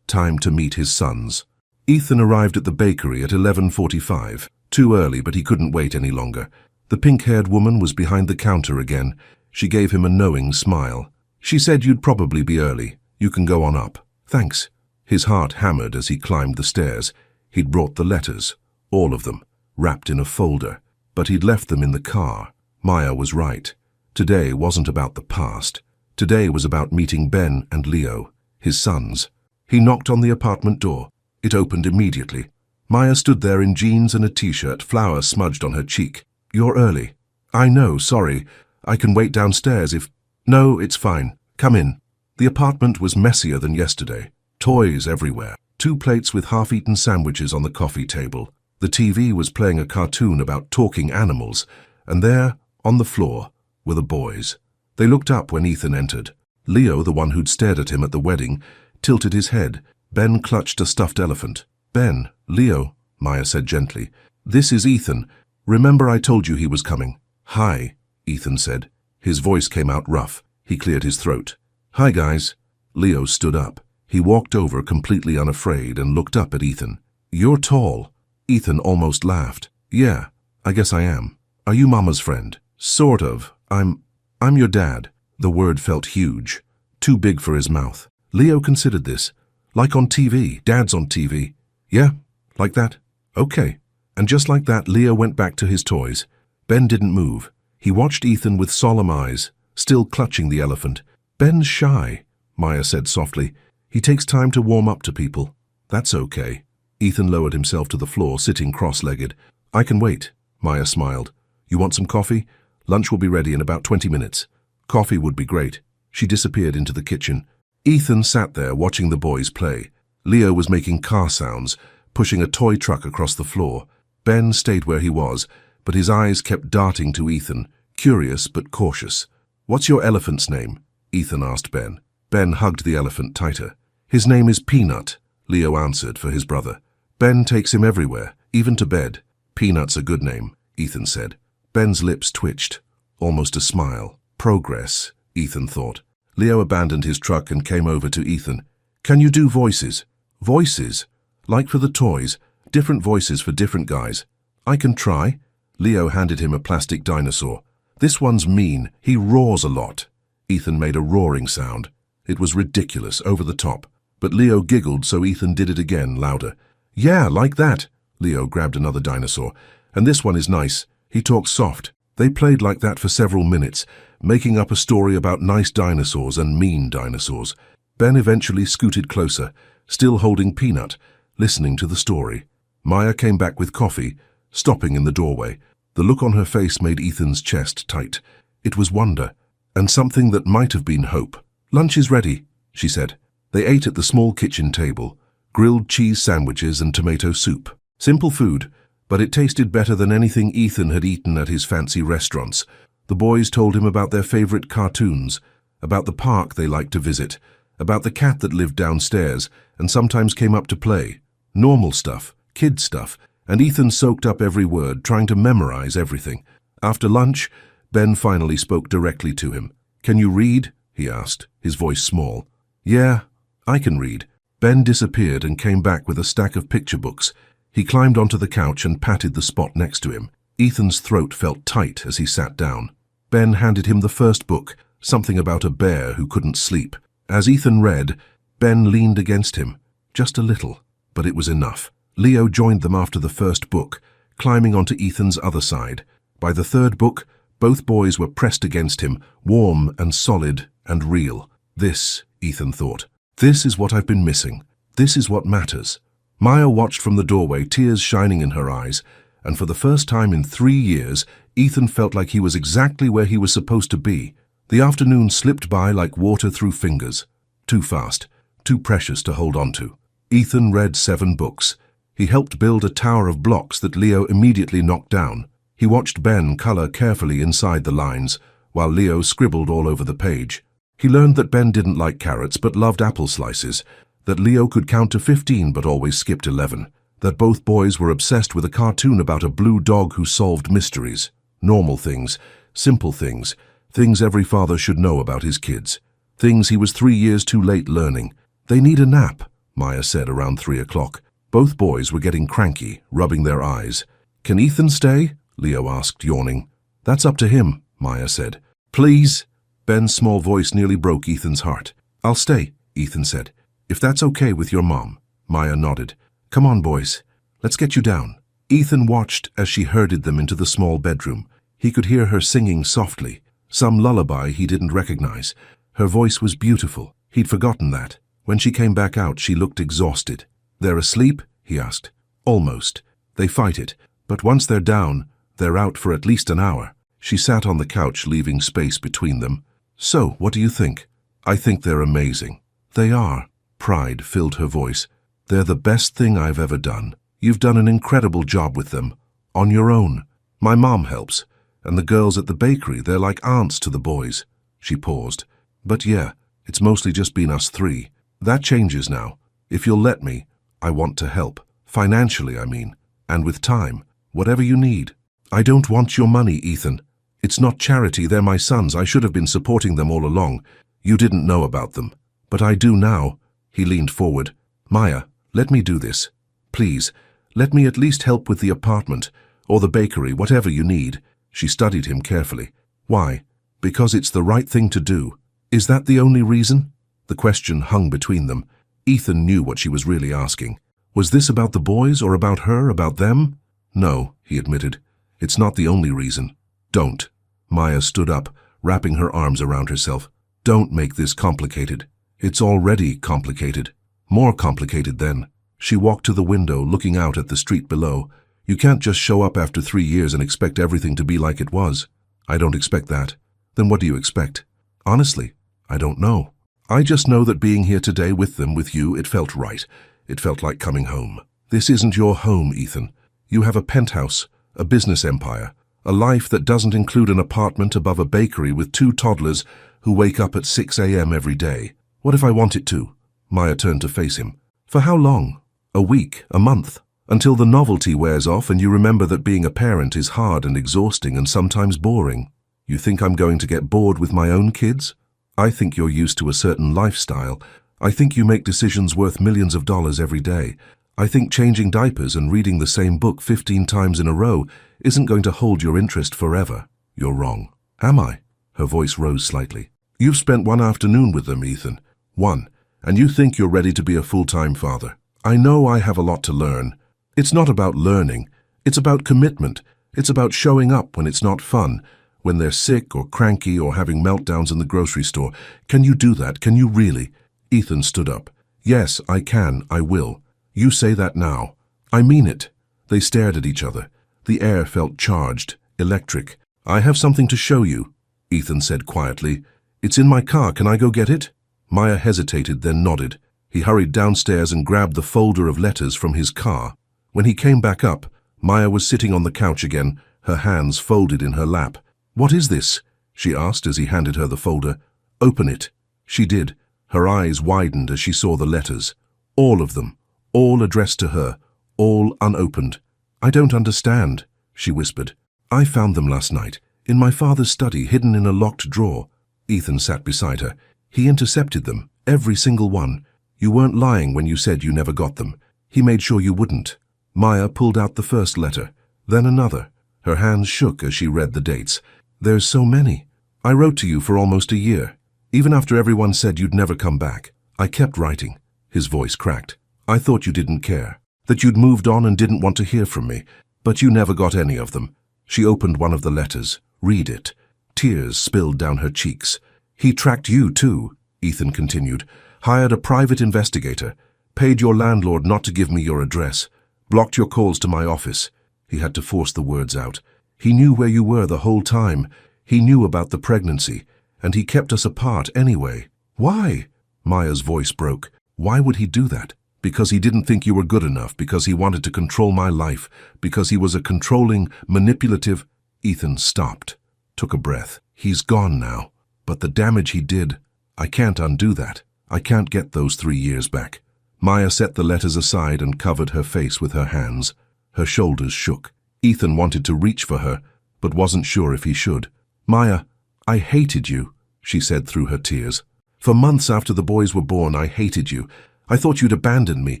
to meet his sons. Ethan arrived at the bakery at 11:45. Too early, but he couldn't wait any longer. The pink-haired woman was behind the counter again. She gave him a knowing smile. "She said you'd probably be early. You can go on up." "Thanks." His heart hammered as he climbed the stairs. He'd brought the letters, all of them, wrapped in a folder. But he'd left them in the car. Maya was right. Today wasn't about the past. Today was about meeting Ben and Leo, his sons. He knocked on the apartment door. It opened immediately. Maya stood there in jeans and a t-shirt, flour smudged on her cheek. "You're early." "I know, sorry. I can wait downstairs if—" "No, it's fine. Come in." The apartment was messier than yesterday. Toys everywhere. 2 plates with half-eaten sandwiches on the coffee table. The TV was playing a cartoon about talking animals, and there, on the floor, were the boys. They looked up when Ethan entered. Leo, the one who'd stared at him at the wedding, tilted his head. Ben clutched a stuffed elephant. "Ben, Leo," Maya said gently. "This is Ethan. Remember I told you he was coming." "Hi," Ethan said. His voice came out rough. He cleared his throat. "Hi, guys." Leo stood up. He walked over completely unafraid and looked up at Ethan. "You're tall." Ethan almost laughed. "Yeah, I guess I am. Are you Mama's friend?" "Sort of. I'm your dad." The word felt huge. Too big for his mouth. Leo considered this. "Like on TV. Dad's on TV." "Yeah, like that." "Okay." And just like that, Leo went back to his toys. Ben didn't move. He watched Ethan with solemn eyes, still clutching the elephant. "Ben's shy," Maya said softly. "He takes time to warm up to people." "That's okay." Ethan lowered himself to the floor, sitting cross-legged. "I can wait," Maya smiled. "You want some coffee? Lunch will be ready in about 20 minutes. Coffee would be great." She disappeared into the kitchen. Ethan sat there watching the boys play. Leo was making car sounds, pushing a toy truck across the floor. Ben stayed where he was, but his eyes kept darting to Ethan, curious but cautious. "What's your elephant's name?" Ethan asked Ben. Ben hugged the elephant tighter. "His name is Peanut," Leo answered for his brother. "Ben takes him everywhere, even to bed." "Peanut's a good name," Ethan said. Ben's lips twitched, almost a smile. Progress, Ethan thought. Leo abandoned his truck and came over to Ethan. "Can you do voices?" "Voices? Like for the toys, different voices for different guys." "I can try." Leo handed him a plastic dinosaur. "This one's mean. He roars a lot." Ethan made a roaring sound. It was ridiculous, over the top. But Leo giggled, so Ethan did it again, louder. "Yeah, like that." Leo grabbed another dinosaur. "And this one is nice. He talks soft." They played like that for several minutes, making up a story about nice dinosaurs and mean dinosaurs. Ben eventually scooted closer, still holding Peanut, listening to the story. Maya came back with coffee, stopping in the doorway. The look on her face made Ethan's chest tight. It was wonder, and something that might have been hope. "Lunch is ready," she said. They ate at the small kitchen table, grilled cheese sandwiches and tomato soup. Simple food, but it tasted better than anything Ethan had eaten at his fancy restaurants. The boys told him about their favorite cartoons, about the park they liked to visit, about the cat that lived downstairs and sometimes came up to play. Normal stuff, kid stuff, and Ethan soaked up every word, trying to memorize everything. After lunch, Ben finally spoke directly to him. "Can you read?" he asked, his voice small. "Yeah, I can read." Ben disappeared and came back with a stack of picture books. He climbed onto the couch and patted the spot next to him. Ethan's throat felt tight as he sat down. Ben handed him the first book, something about a bear who couldn't sleep. As Ethan read, Ben leaned against him, just a little, but it was enough. Leo joined them after the first book, climbing onto Ethan's other side. By the third book, both boys were pressed against him, warm and solid and real. This, Ethan thought, this is what I've been missing. This is what matters. Maya watched from the doorway, tears shining in her eyes, and for the first time in 3 years, Ethan felt like he was exactly where he was supposed to be. The afternoon slipped by like water through fingers. Too fast, too precious to hold on to. Ethan read 7 books. He helped build a tower of blocks that Leo immediately knocked down. He watched Ben color carefully inside the lines, while Leo scribbled all over the page. He learned that Ben didn't like carrots but loved apple slices, that Leo could count to 15 but always skipped 11, that both boys were obsessed with a cartoon about a blue dog who solved mysteries. Normal things, simple things, things every father should know about his kids. Things he was 3 years too late learning. "They need a nap," Maya said around 3 o'clock. Both boys were getting cranky, rubbing their eyes. "Can Ethan stay?" Leo asked, yawning. "That's up to him," Maya said. "Please?" Ben's small voice nearly broke Ethan's heart. "I'll stay," Ethan said. "If that's okay with your mom." Maya nodded. "Come on, boys. Let's get you down." Ethan watched as she herded them into the small bedroom. He could hear her singing softly, some lullaby he didn't recognize. Her voice was beautiful. He'd forgotten that. When she came back out, she looked exhausted. "They're asleep?" he asked. "Almost. They fight it, but once they're down, they're out for at least an hour." She sat on the couch, leaving space between them. "So, what do you think?" "I think they're amazing." "They are." Pride filled her voice. "They're the best thing I've ever done. You've done an incredible job with them. On your own. My mom helps. And the girls at the bakery, they're like aunts to the boys." She paused. "But yeah, it's mostly just been us 3. That changes now. If you'll let me, I want to help. Financially, I mean. And with time. Whatever you need." "I don't want your money, Ethan. It's not charity, they're my sons. I should have been supporting them all along. You didn't know about them. But I do now." He leaned forward. "Maya, let me do this. Please, let me at least help with the apartment, or the bakery, whatever you need." She studied him carefully. "Why?" "Because it's the right thing to do." "Is that the only reason?" The question hung between them. Ethan knew what she was really asking. Was this about the boys, or about her, about them? "No," he admitted. "It's not the only reason." "Don't." Maya stood up, wrapping her arms around herself. "Don't make this complicated. It's already complicated. More complicated then." She walked to the window, looking out at the street below. "You can't just show up after 3 years and expect everything to be like it was." "I don't expect that." "Then what do you expect?" "Honestly, I don't know." I just know that being here today with them, with you, it felt right. It felt like coming home. This isn't your home, Ethan. You have a penthouse, a business empire, a life that doesn't include an apartment above a bakery with 2 toddlers who wake up at 6 a.m. every day. What if I want it to? Maya turned to face him. For how long? A week? A month? Until the novelty wears off and you remember that being a parent is hard and exhausting and sometimes boring. You think I'm going to get bored with my own kids? I think you're used to a certain lifestyle. I think you make decisions worth millions of dollars every day. I think changing diapers and reading the same book 15 times in a row isn't going to hold your interest forever. You're wrong. Am I? Her voice rose slightly. You've spent 1 afternoon with them, Ethan. 1. And you think you're ready to be a full-time father. I know I have a lot to learn. It's not about learning. It's about commitment. It's about showing up when it's not fun, when they're sick or cranky or having meltdowns in the grocery store. Can you do that? Can you really? Ethan stood up. Yes, I can. I will. You say that now. I mean it. They stared at each other. The air felt charged, electric. I have something to show you, Ethan said quietly. It's in my car. Can I go get it? Maya hesitated, then nodded. He hurried downstairs and grabbed the folder of letters from his car. When he came back up, Maya was sitting on the couch again, her hands folded in her lap. What is this? She asked as he handed her the folder. Open it. She did. Her eyes widened as she saw the letters. All of them. All addressed to her. All unopened. I don't understand, she whispered. I found them last night, in my father's study, hidden in a locked drawer. Ethan sat beside her. He intercepted them, every single one. You weren't lying when you said you never got them. He made sure you wouldn't. Maya pulled out the first letter, then another. Her hands shook as she read the dates. There's so many. I wrote to you for almost a year. Even after everyone said you'd never come back, I kept writing. His voice cracked. I thought you didn't care, that you'd moved on and didn't want to hear from me, but you never got any of them. She opened one of the letters. Read it. Tears spilled down her cheeks. He tracked you too, Ethan continued. Hired a private investigator. Paid your landlord not to give me your address. Blocked your calls to my office. He had to force the words out. He knew where you were the whole time. He knew about the pregnancy. And he kept us apart anyway. Why? Maya's voice broke. Why would he do that? Because he didn't think you were good enough, because he wanted to control my life, because he was a controlling, manipulative... Ethan stopped, took a breath. He's gone now. But the damage he did, I can't undo that. I can't get those 3 years back. Maya set the letters aside and covered her face with her hands. Her shoulders shook. Ethan wanted to reach for her, but wasn't sure if he should. Maya, I hated you, she said through her tears. For months after the boys were born, I hated you. I thought you'd abandoned me,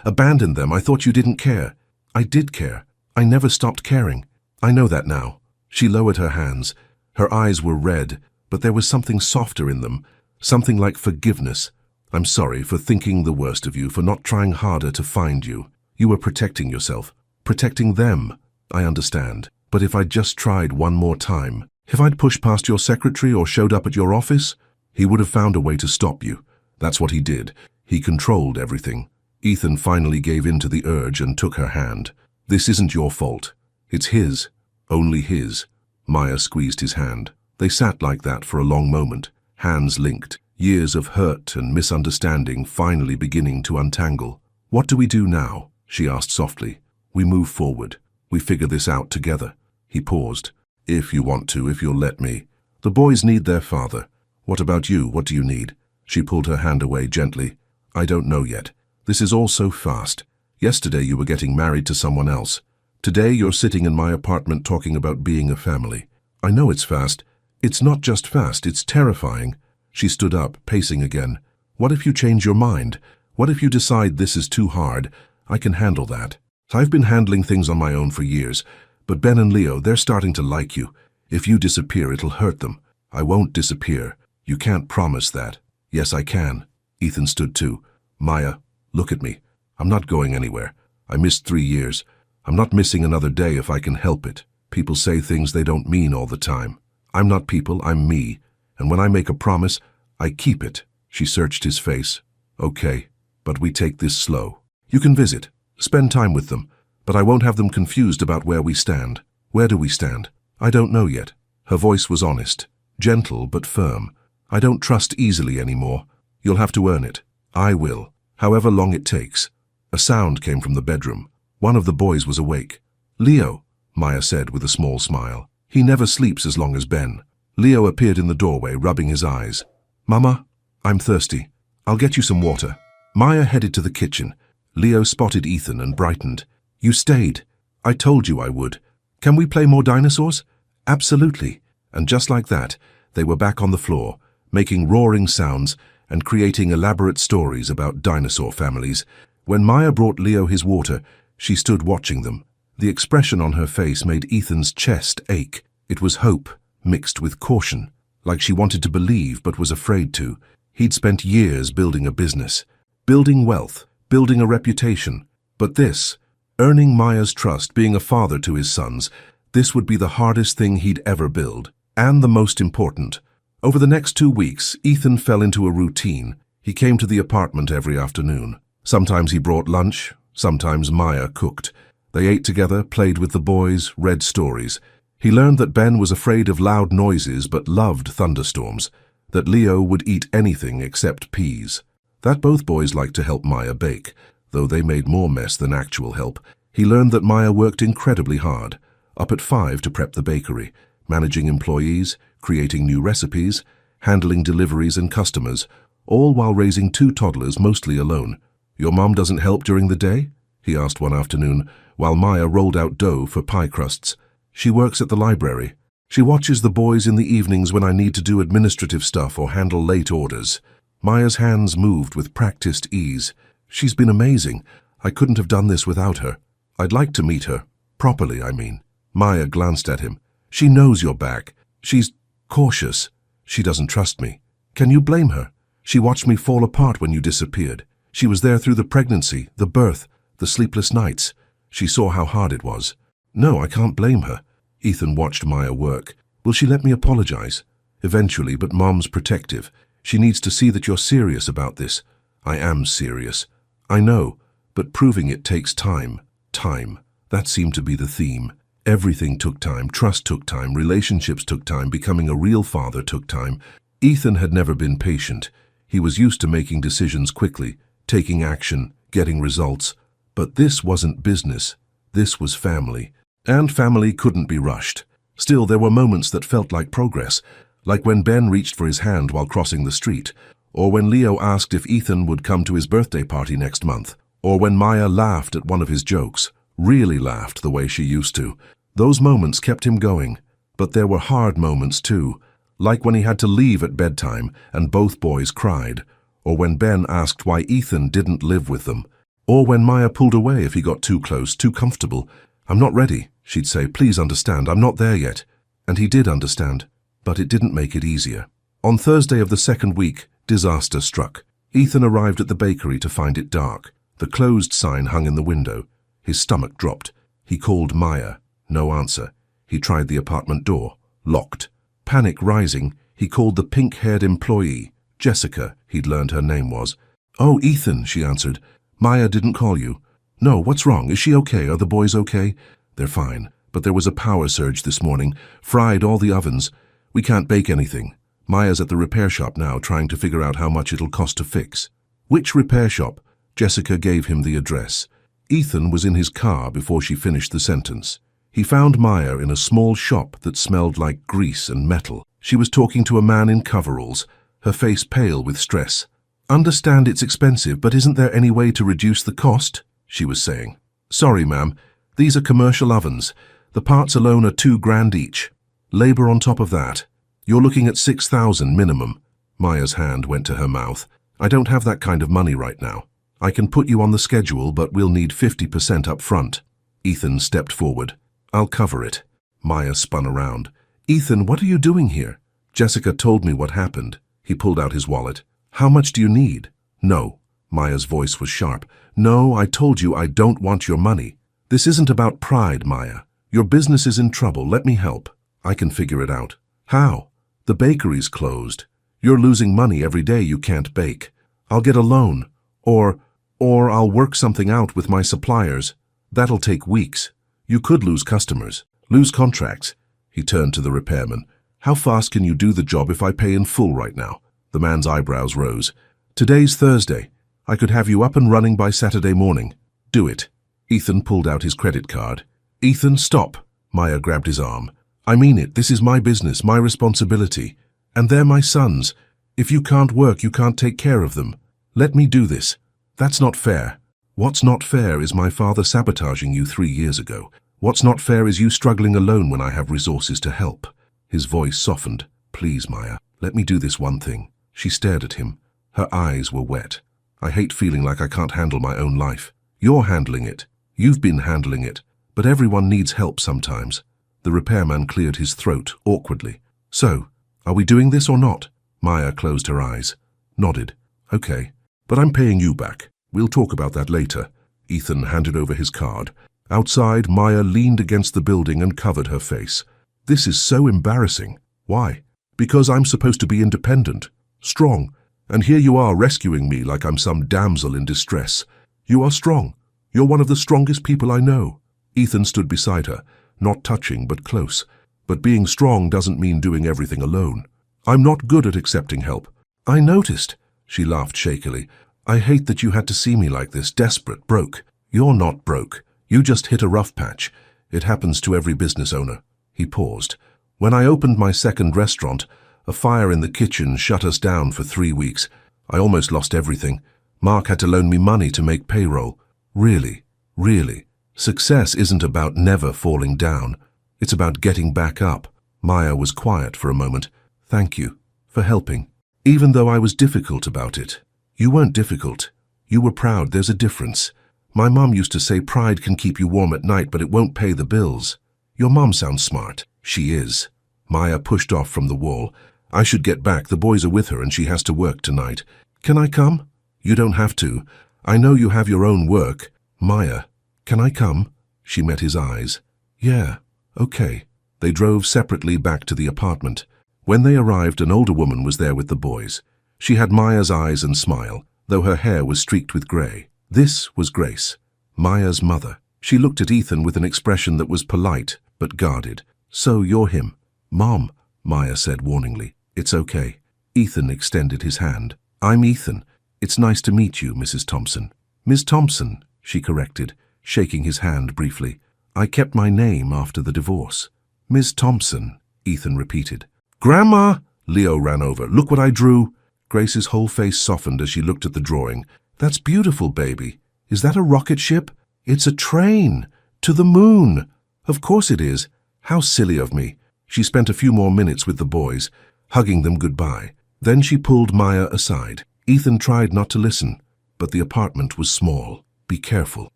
abandoned them. I thought you didn't care. I did care. I never stopped caring. I know that now. She lowered her hands. Her eyes were red, but there was something softer in them, something like forgiveness. I'm sorry for thinking the worst of you, for not trying harder to find you. You were protecting yourself, protecting them. I understand. But if I'd just tried one more time, if I'd pushed past your secretary or showed up at your office, he would have found a way to stop you. That's what he did. He controlled everything. Ethan finally gave in to the urge and took her hand. This isn't your fault. It's his. Only his. Maya squeezed his hand. They sat like that for a long moment, hands linked, years of hurt and misunderstanding finally beginning to untangle. What do we do now? She asked softly. We move forward. We figure this out together. He paused. If you want to, if you'll let me. The boys need their father. What about you? What do you need? She pulled her hand away gently. I don't know yet. This is all so fast. Yesterday you were getting married to someone else. Today you're sitting in my apartment talking about being a family. I know it's fast. It's not just fast, it's terrifying. She stood up, pacing again. What if you change your mind? What if you decide this is too hard? I can handle that. I've been handling things on my own for years, but Ben and Leo, they're starting to like you. If you disappear, it'll hurt them. I won't disappear. You can't promise that. Yes, I can. Ethan stood too. Maya, look at me. I'm not going anywhere. I missed 3 years. I'm not missing another day if I can help it. People say things they don't mean all the time. I'm not people, I'm me. And when I make a promise, I keep it. She searched his face. Okay, but we take this slow. You can visit, spend time with them, but I won't have them confused about where we stand. Where do we stand? I don't know yet. Her voice was honest, gentle but firm. I don't trust easily anymore. You'll have to earn it. I will, however long it takes. A sound came from the bedroom. One of the boys was awake. Leo, Maya said with a small smile. He never sleeps as long as Ben. Leo appeared in the doorway, rubbing his eyes. Mama, I'm thirsty. I'll get you some water. Maya headed to the kitchen. Leo spotted Ethan and brightened. You stayed. I told you I would. Can we play more dinosaurs? Absolutely. And just like that, they were back on the floor, making roaring sounds and creating elaborate stories about dinosaur families. When Maya brought Leo his water, she stood watching them. The expression on her face made Ethan's chest ache. It was hope, mixed with caution, like she wanted to believe but was afraid to. He'd spent years building a business, building wealth, building a reputation. But this, earning Maya's trust, being a father to his sons, this would be the hardest thing he'd ever build, and the most important. Over the next 2 weeks, Ethan fell into a routine. He came to the apartment every afternoon. Sometimes he brought lunch, sometimes Maya cooked. They ate together, played with the boys, read stories. He learned that Ben was afraid of loud noises but loved thunderstorms, that Leo would eat anything except peas, that both boys liked to help Maya bake, though they made more mess than actual help. He learned that Maya worked incredibly hard, up at 5 to prep the bakery, managing employees, creating new recipes, handling deliveries and customers, all while raising 2 toddlers mostly alone. Your mom doesn't help during the day? He asked one afternoon, while Maya rolled out dough for pie crusts. She works at the library. She watches the boys in the evenings when I need to do administrative stuff or handle late orders. Maya's hands moved with practiced ease. She's been amazing. I couldn't have done this without her. I'd like to meet her. Properly, I mean. Maya glanced at him. She knows you're back. She's cautious. She doesn't trust me. Can you blame her? She watched me fall apart when you disappeared. She was there through the pregnancy, the birth, the sleepless nights. She saw how hard it was. No, I can't blame her. Ethan watched Maya work. Will she let me apologize? Eventually, but Mom's protective. She needs to see that you're serious about this. I am serious. I know, but proving it takes time. Time. That seemed to be the theme. Everything took time. Trust took time. Relationships took time. Becoming a real father took time. Ethan had never been patient. He was used to making decisions quickly, taking action, getting results. But this wasn't business. This was family. And family couldn't be rushed. Still, there were moments that felt like progress, like when Ben reached for his hand while crossing the street, or when Leo asked if Ethan would come to his birthday party next month, or when Maya laughed at one of his jokes, really laughed the way she used to. Those moments kept him going. But there were hard moments too, like when he had to leave at bedtime and both boys cried, or when Ben asked why Ethan didn't live with them, or when Maya pulled away if he got too close, too comfortable. I'm not ready, she'd say. Please understand, I'm not there yet. And he did understand, but it didn't make it easier. On Thursday of the second week, disaster struck. Ethan arrived at the bakery to find it dark. The closed sign hung in the window. His stomach dropped. He called Maya. No answer. He tried the apartment door. Locked. Panic rising, he called the pink-haired employee, Jessica, he'd learned her name was. Oh, Ethan, she answered. Maya didn't call you. No, what's wrong? Is she okay? Are the boys okay? They're fine, but there was a power surge this morning. Fried all the ovens. We can't bake anything. Maya's at the repair shop now, trying to figure out how much it'll cost to fix. Which repair shop? Jessica gave him the address. Ethan was in his car before she finished the sentence. He found Maya in a small shop that smelled like grease and metal. She was talking to a man in coveralls, her face pale with stress. Understand it's expensive, but isn't there any way to reduce the cost? She was saying. Sorry, ma'am. These are commercial ovens. The parts alone are $2,000 each. Labor on top of that. You're looking at $6,000 minimum. Maya's hand went to her mouth. I don't have that kind of money right now. I can put you on the schedule, but we'll need 50% up front. Ethan stepped forward. I'll cover it. Maya spun around. Ethan, what are you doing here? Jessica told me what happened. He pulled out his wallet. How much do you need? No. Maya's voice was sharp. No, I told you I don't want your money. This isn't about pride, Maya. Your business is in trouble. Let me help. I can figure it out. How? The bakery's closed. You're losing money every day you can't bake. I'll get a loan. Or I'll work something out with my suppliers. That'll take weeks. You could lose customers, lose contracts. He turned to the repairman. How fast can you do the job if I pay in full right now? The man's eyebrows rose. Today's Thursday. I could have you up and running by Saturday morning. Do it. Ethan pulled out his credit card. Ethan, stop. Maya grabbed his arm. I mean it. This is my business, my responsibility. And they're my sons. If you can't work, you can't take care of them. Let me do this. That's not fair. What's not fair is my father sabotaging you 3 years ago. What's not fair is you struggling alone when I have resources to help. His voice softened. Please, Maya, let me do this one thing. She stared at him. Her eyes were wet. I hate feeling like I can't handle my own life. You're handling it. You've been handling it. But everyone needs help sometimes. The repairman cleared his throat awkwardly. So, are we doing this or not? Maya closed her eyes. Nodded. Okay. But I'm paying you back. We'll talk about that later. Ethan handed over his card. Outside, Maya leaned against the building and covered her face. This is so embarrassing. Why? Because I'm supposed to be independent, strong, and here you are rescuing me like I'm some damsel in distress. You are strong. You're one of the strongest people I know. Ethan stood beside her, not touching but close. But being strong doesn't mean doing everything alone. I'm not good at accepting help. I noticed. She laughed shakily. I hate that you had to see me like this, desperate, broke. You're not broke. You just hit a rough patch. It happens to every business owner. He paused. When I opened my second restaurant, a fire in the kitchen shut us down for 3 weeks. I almost lost everything. Mark had to loan me money to make payroll. Really, really. Success isn't about never falling down. It's about getting back up. Maya was quiet for a moment. Thank you for helping. Even though I was difficult about it. You weren't difficult. You were proud. There's a difference. My mom used to say pride can keep you warm at night, but it won't pay the bills. Your mom sounds smart. She is. Maya pushed off from the wall. I should get back. The boys are with her and she has to work tonight. Can I come? You don't have to. I know you have your own work. Maya, can I come? She met his eyes. Yeah, okay. They drove separately back to the apartment. When they arrived, an older woman was there with the boys. She had Maya's eyes and smile, though her hair was streaked with grey. This was Grace, Maya's mother. She looked at Ethan with an expression that was polite but guarded. So you're him. Mom, Maya said warningly. It's okay. Ethan extended his hand. I'm Ethan. It's nice to meet you, Mrs. Thompson. Ms. Thompson, she corrected, shaking his hand briefly. I kept my name after the divorce. Ms. Thompson, Ethan repeated. Grandma! Leo ran over. Look what I drew. Grace's whole face softened as she looked at the drawing. That's beautiful, baby. Is that a rocket ship? It's a train. To the moon. Of course it is. How silly of me. She spent a few more minutes with the boys, hugging them goodbye. Then she pulled Maya aside. Ethan tried not to listen, but the apartment was small. Be careful,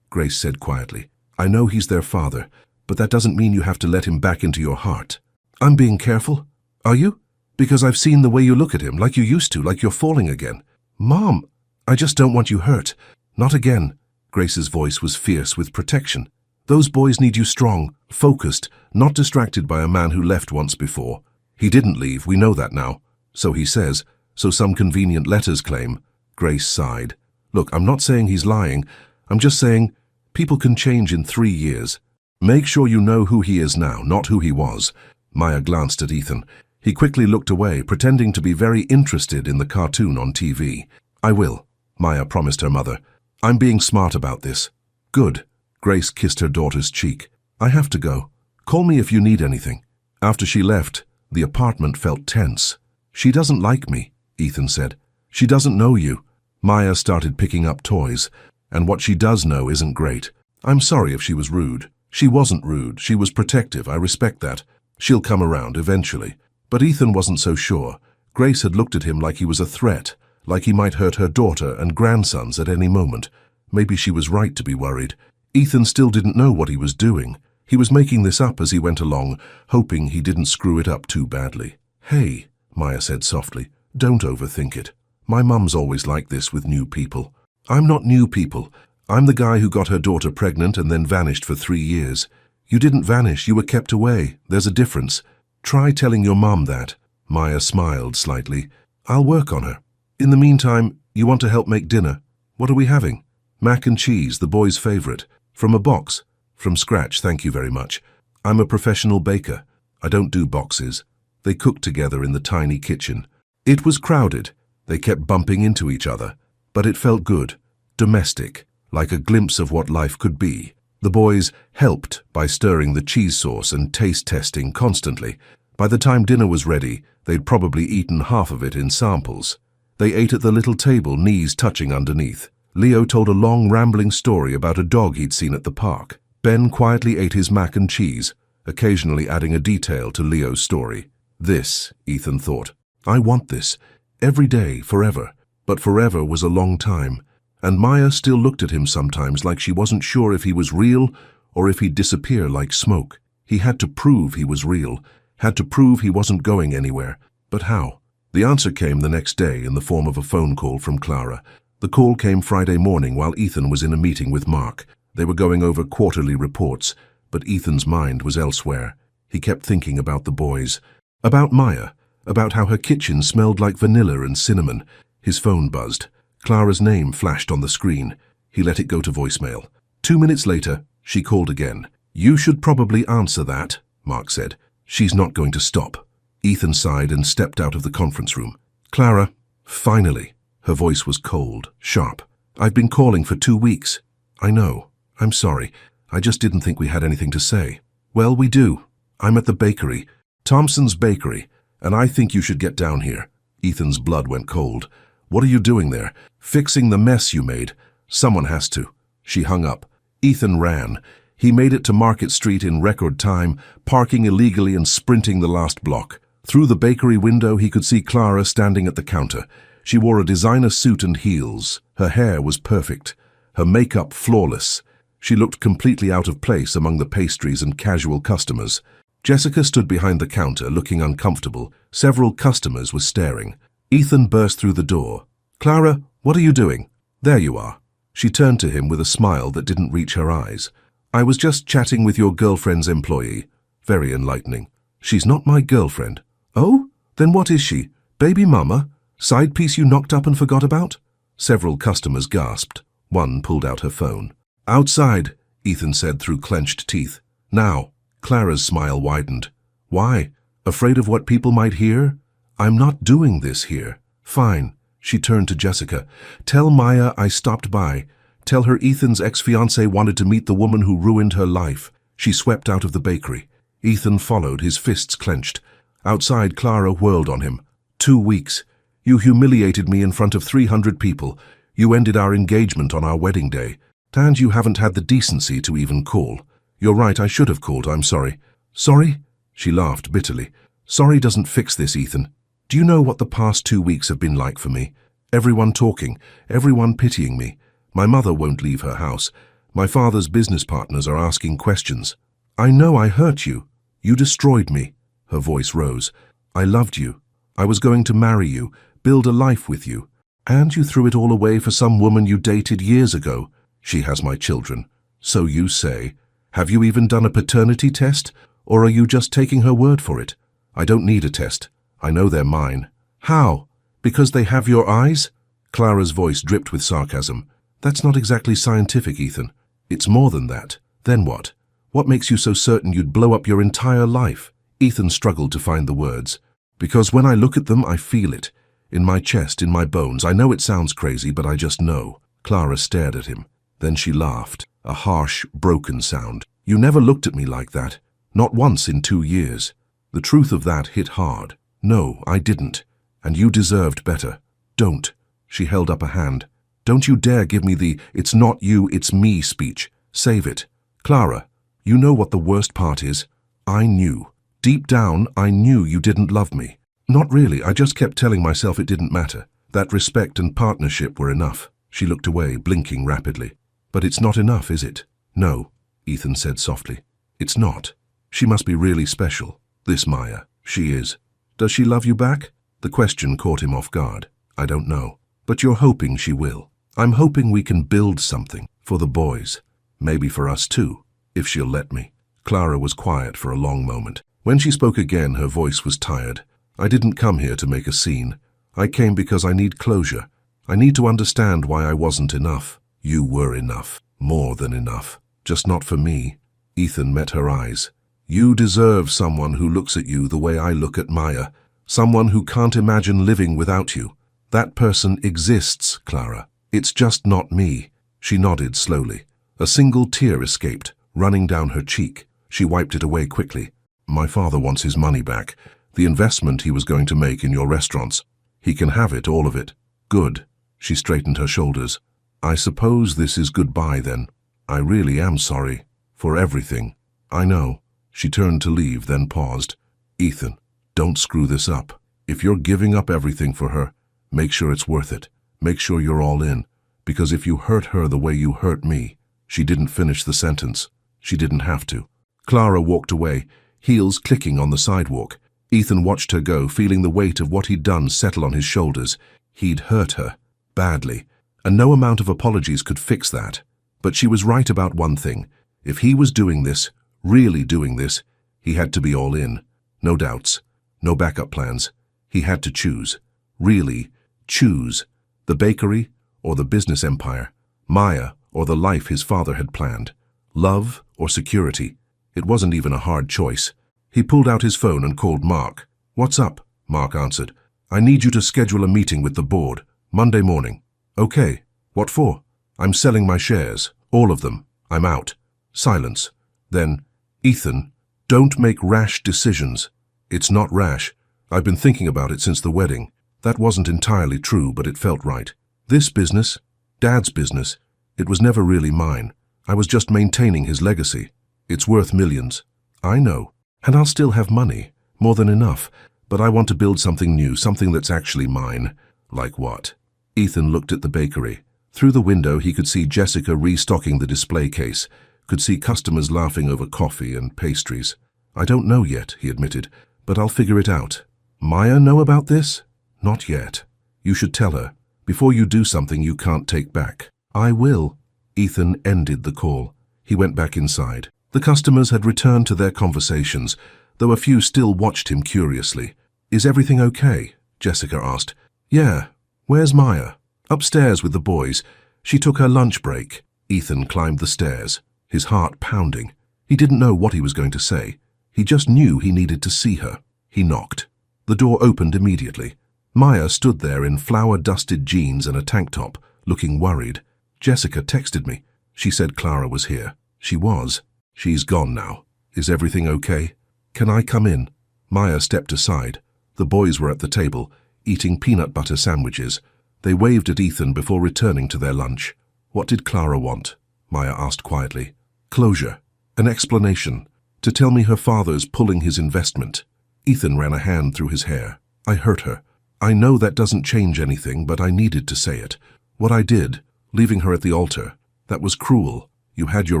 Grace said quietly. I know he's their father, but that doesn't mean you have to let him back into your heart. I'm being careful. Are you? Because I've seen the way you look at him, like you used to, like you're falling again. Mom, I just don't want you hurt. Not again. Grace's voice was fierce with protection. Those boys need you strong, focused, not distracted by a man who left once before. He didn't leave, we know that now. So he says, so some convenient letters claim. Grace sighed. Look, I'm not saying he's lying. I'm just saying people can change in 3 years. Make sure you know who he is now, not who he was. Maya glanced at Ethan. He quickly looked away, pretending to be very interested in the cartoon on TV. I will, Maya promised her mother. I'm being smart about this. Good. Grace kissed her daughter's cheek. I have to go. Call me if you need anything. After she left, the apartment felt tense. She doesn't like me, Ethan said. She doesn't know you. Maya started picking up toys, and what she does know isn't great. I'm sorry if she was rude. She wasn't rude. She was protective. I respect that. She'll come around eventually. But Ethan wasn't so sure. Grace had looked at him like he was a threat, like he might hurt her daughter and grandsons at any moment. Maybe she was right to be worried. Ethan still didn't know what he was doing. He was making this up as he went along, hoping he didn't screw it up too badly. Hey, Maya said softly, don't overthink it. My mum's always like this with new people. I'm not new people. I'm the guy who got her daughter pregnant and then vanished for 3 years. You didn't vanish, you were kept away. There's a difference. Try telling your mum that. Maya smiled slightly. I'll work on her. In the meantime, you want to help make dinner? What are we having? Mac and cheese, the boys' favorite. From a box. From scratch, thank you very much. I'm a professional baker. I don't do boxes. They cooked together in the tiny kitchen. It was crowded. They kept bumping into each other, but it felt good, domestic, like a glimpse of what life could be. The boys helped by stirring the cheese sauce and taste testing constantly. By the time dinner was ready, they'd probably eaten half of it in samples. They ate at the little table, knees touching underneath. Leo told a long, rambling story about a dog he'd seen at the park. Ben quietly ate his mac and cheese, occasionally adding a detail to Leo's story. This, Ethan thought. I want this. Every day, forever. But forever was a long time. And Maya still looked at him sometimes like she wasn't sure if he was real or if he'd disappear like smoke. He had to prove he was real, had to prove he wasn't going anywhere. But how? The answer came the next day in the form of a phone call from Clara. The call came Friday morning while Ethan was in a meeting with Mark. They were going over quarterly reports, but Ethan's mind was elsewhere. He kept thinking about the boys, about Maya, about how her kitchen smelled like vanilla and cinnamon. His phone buzzed. Clara's name flashed on the screen. He let it go to voicemail. 2 minutes later, she called again. You should probably answer that, Mark said. She's not going to stop. Ethan sighed and stepped out of the conference room. Clara, finally. Her voice was cold, sharp. I've been calling for 2 weeks. I know. I'm sorry. I just didn't think we had anything to say. Well, we do. I'm at the bakery, Thompson's Bakery, and I think you should get down here. Ethan's blood went cold. What are you doing there? Fixing the mess you made. Someone has to. She hung up. Ethan ran. He made it to Market Street in record time, parking illegally and sprinting the last block. Through the bakery window, he could see Clara standing at the counter. She wore a designer suit and heels. Her hair was perfect. Her makeup flawless. She looked completely out of place among the pastries and casual customers. Jessica stood behind the counter, looking uncomfortable. Several customers were staring. Ethan burst through the door. Clara, what are you doing? There you are. She turned to him with a smile that didn't reach her eyes. I was just chatting with your girlfriend's employee. Very enlightening. She's not my girlfriend. Oh? Then what is she? Baby mama? Side piece you knocked up and forgot about? Several customers gasped. One pulled out her phone. Outside, Ethan said through clenched teeth. Now. Clara's smile widened. Why? Afraid of what people might hear? I'm not doing this here. Fine. She turned to Jessica. Tell Maya I stopped by. Tell her Ethan's ex-fiancé wanted to meet the woman who ruined her life. She swept out of the bakery. Ethan followed, his fists clenched. Outside, Clara whirled on him. 2 weeks. You humiliated me in front of 300 people. You ended our engagement on our wedding day. And you haven't had the decency to even call. You're right, I should have called, I'm sorry. Sorry? She laughed bitterly. Sorry doesn't fix this, Ethan. Do you know what the past 2 weeks have been like for me? Everyone talking, everyone pitying me. My mother won't leave her house. My father's business partners are asking questions. I know I hurt you. You destroyed me. Her voice rose. I loved you. I was going to marry you, build a life with you. And you threw it all away for some woman you dated years ago. She has my children. So you say. Have you even done a paternity test? Or are you just taking her word for it? I don't need a test. I know they're mine. How? Because they have your eyes? Clara's voice dripped with sarcasm. That's not exactly scientific, Ethan. It's more than that. Then what? What makes you so certain you'd blow up your entire life? Ethan struggled to find the words. Because when I look at them, I feel it. In my chest, in my bones. I know it sounds crazy, but I just know. Clara stared at him. Then she laughed, a harsh, broken sound. You never looked at me like that. Not once in 2 years. The truth of that hit hard. No, I didn't. And you deserved better. Don't. She held up a hand. Don't you dare give me the "it's not you, it's me" speech. Save it. Clara, you know what the worst part is? I knew. Deep down, I knew you didn't love me. Not really, I just kept telling myself it didn't matter. That respect and partnership were enough. She looked away, blinking rapidly. But it's not enough, is it? No, Ethan said softly. It's not. She must be really special. This Maya. She is. Does she love you back? The question caught him off guard. I don't know. But you're hoping she will. I'm hoping we can build something for the boys. Maybe for us too, if she'll let me. Clara was quiet for a long moment. When she spoke again, her voice was tired. I didn't come here to make a scene. I came because I need closure. I need to understand why I wasn't enough. You were enough. More than enough. Just not for me. Ethan met her eyes. You deserve someone who looks at you the way I look at Maya. Someone who can't imagine living without you. That person exists, Clara. It's just not me. She nodded slowly. A single tear escaped, running down her cheek. She wiped it away quickly. My father wants his money back. The investment he was going to make in your restaurants. He can have it, all of it. Good. She straightened her shoulders. I suppose this is goodbye then. I really am sorry. For everything. I know. She turned to leave, then paused. Ethan, don't screw this up. If you're giving up everything for her, make sure it's worth it. Make sure you're all in. Because if you hurt her the way you hurt me... She didn't finish the sentence. She didn't have to. Clara walked away, heels clicking on the sidewalk. Ethan watched her go, feeling the weight of what he'd done settle on his shoulders. He'd hurt her. Badly. And no amount of apologies could fix that. But she was right about one thing. If he was doing this, really doing this, he had to be all in. No doubts. No backup plans. He had to choose. Really choose. The bakery or the business empire. Maya or the life his father had planned. Love or security. It wasn't even a hard choice. He pulled out his phone and called Mark. What's up? Mark answered. I need you to schedule a meeting with the board. Monday morning. Okay. What for? I'm selling my shares. All of them. I'm out. Silence. Then, Ethan, don't make rash decisions. It's not rash. I've been thinking about it since the wedding. That wasn't entirely true, but it felt right. This business, Dad's business, it was never really mine. I was just maintaining his legacy. It's worth millions. I know. And I'll still have money. More than enough. But I want to build something new, something that's actually mine. Like what? Ethan looked at the bakery. Through the window, he could see Jessica restocking the display case, could see customers laughing over coffee and pastries. I don't know yet, he admitted, but I'll figure it out. Maya know about this? Not yet. You should tell her. Before you do something you can't take back. I will. Ethan ended the call. He went back inside. The customers had returned to their conversations, though a few still watched him curiously. Is everything okay? Jessica asked. Yeah. Where's Maya? Upstairs with the boys. She took her lunch break. Ethan climbed the stairs, his heart pounding. He didn't know what he was going to say. He just knew he needed to see her. He knocked. The door opened immediately. Maya stood there in flour-dusted jeans and a tank top, looking worried. Jessica texted me. She said Clara was here. She was. She's gone now. Is everything okay? Can I come in? Maya stepped aside. The boys were at the table, eating peanut butter sandwiches. They waved at Ethan before returning to their lunch. What did Clara want? Maya asked quietly. Closure. An explanation. To tell me her father's pulling his investment. Ethan ran a hand through his hair. I hurt her. I know that doesn't change anything, but I needed to say it. What I did, leaving her at the altar, that was cruel. You had your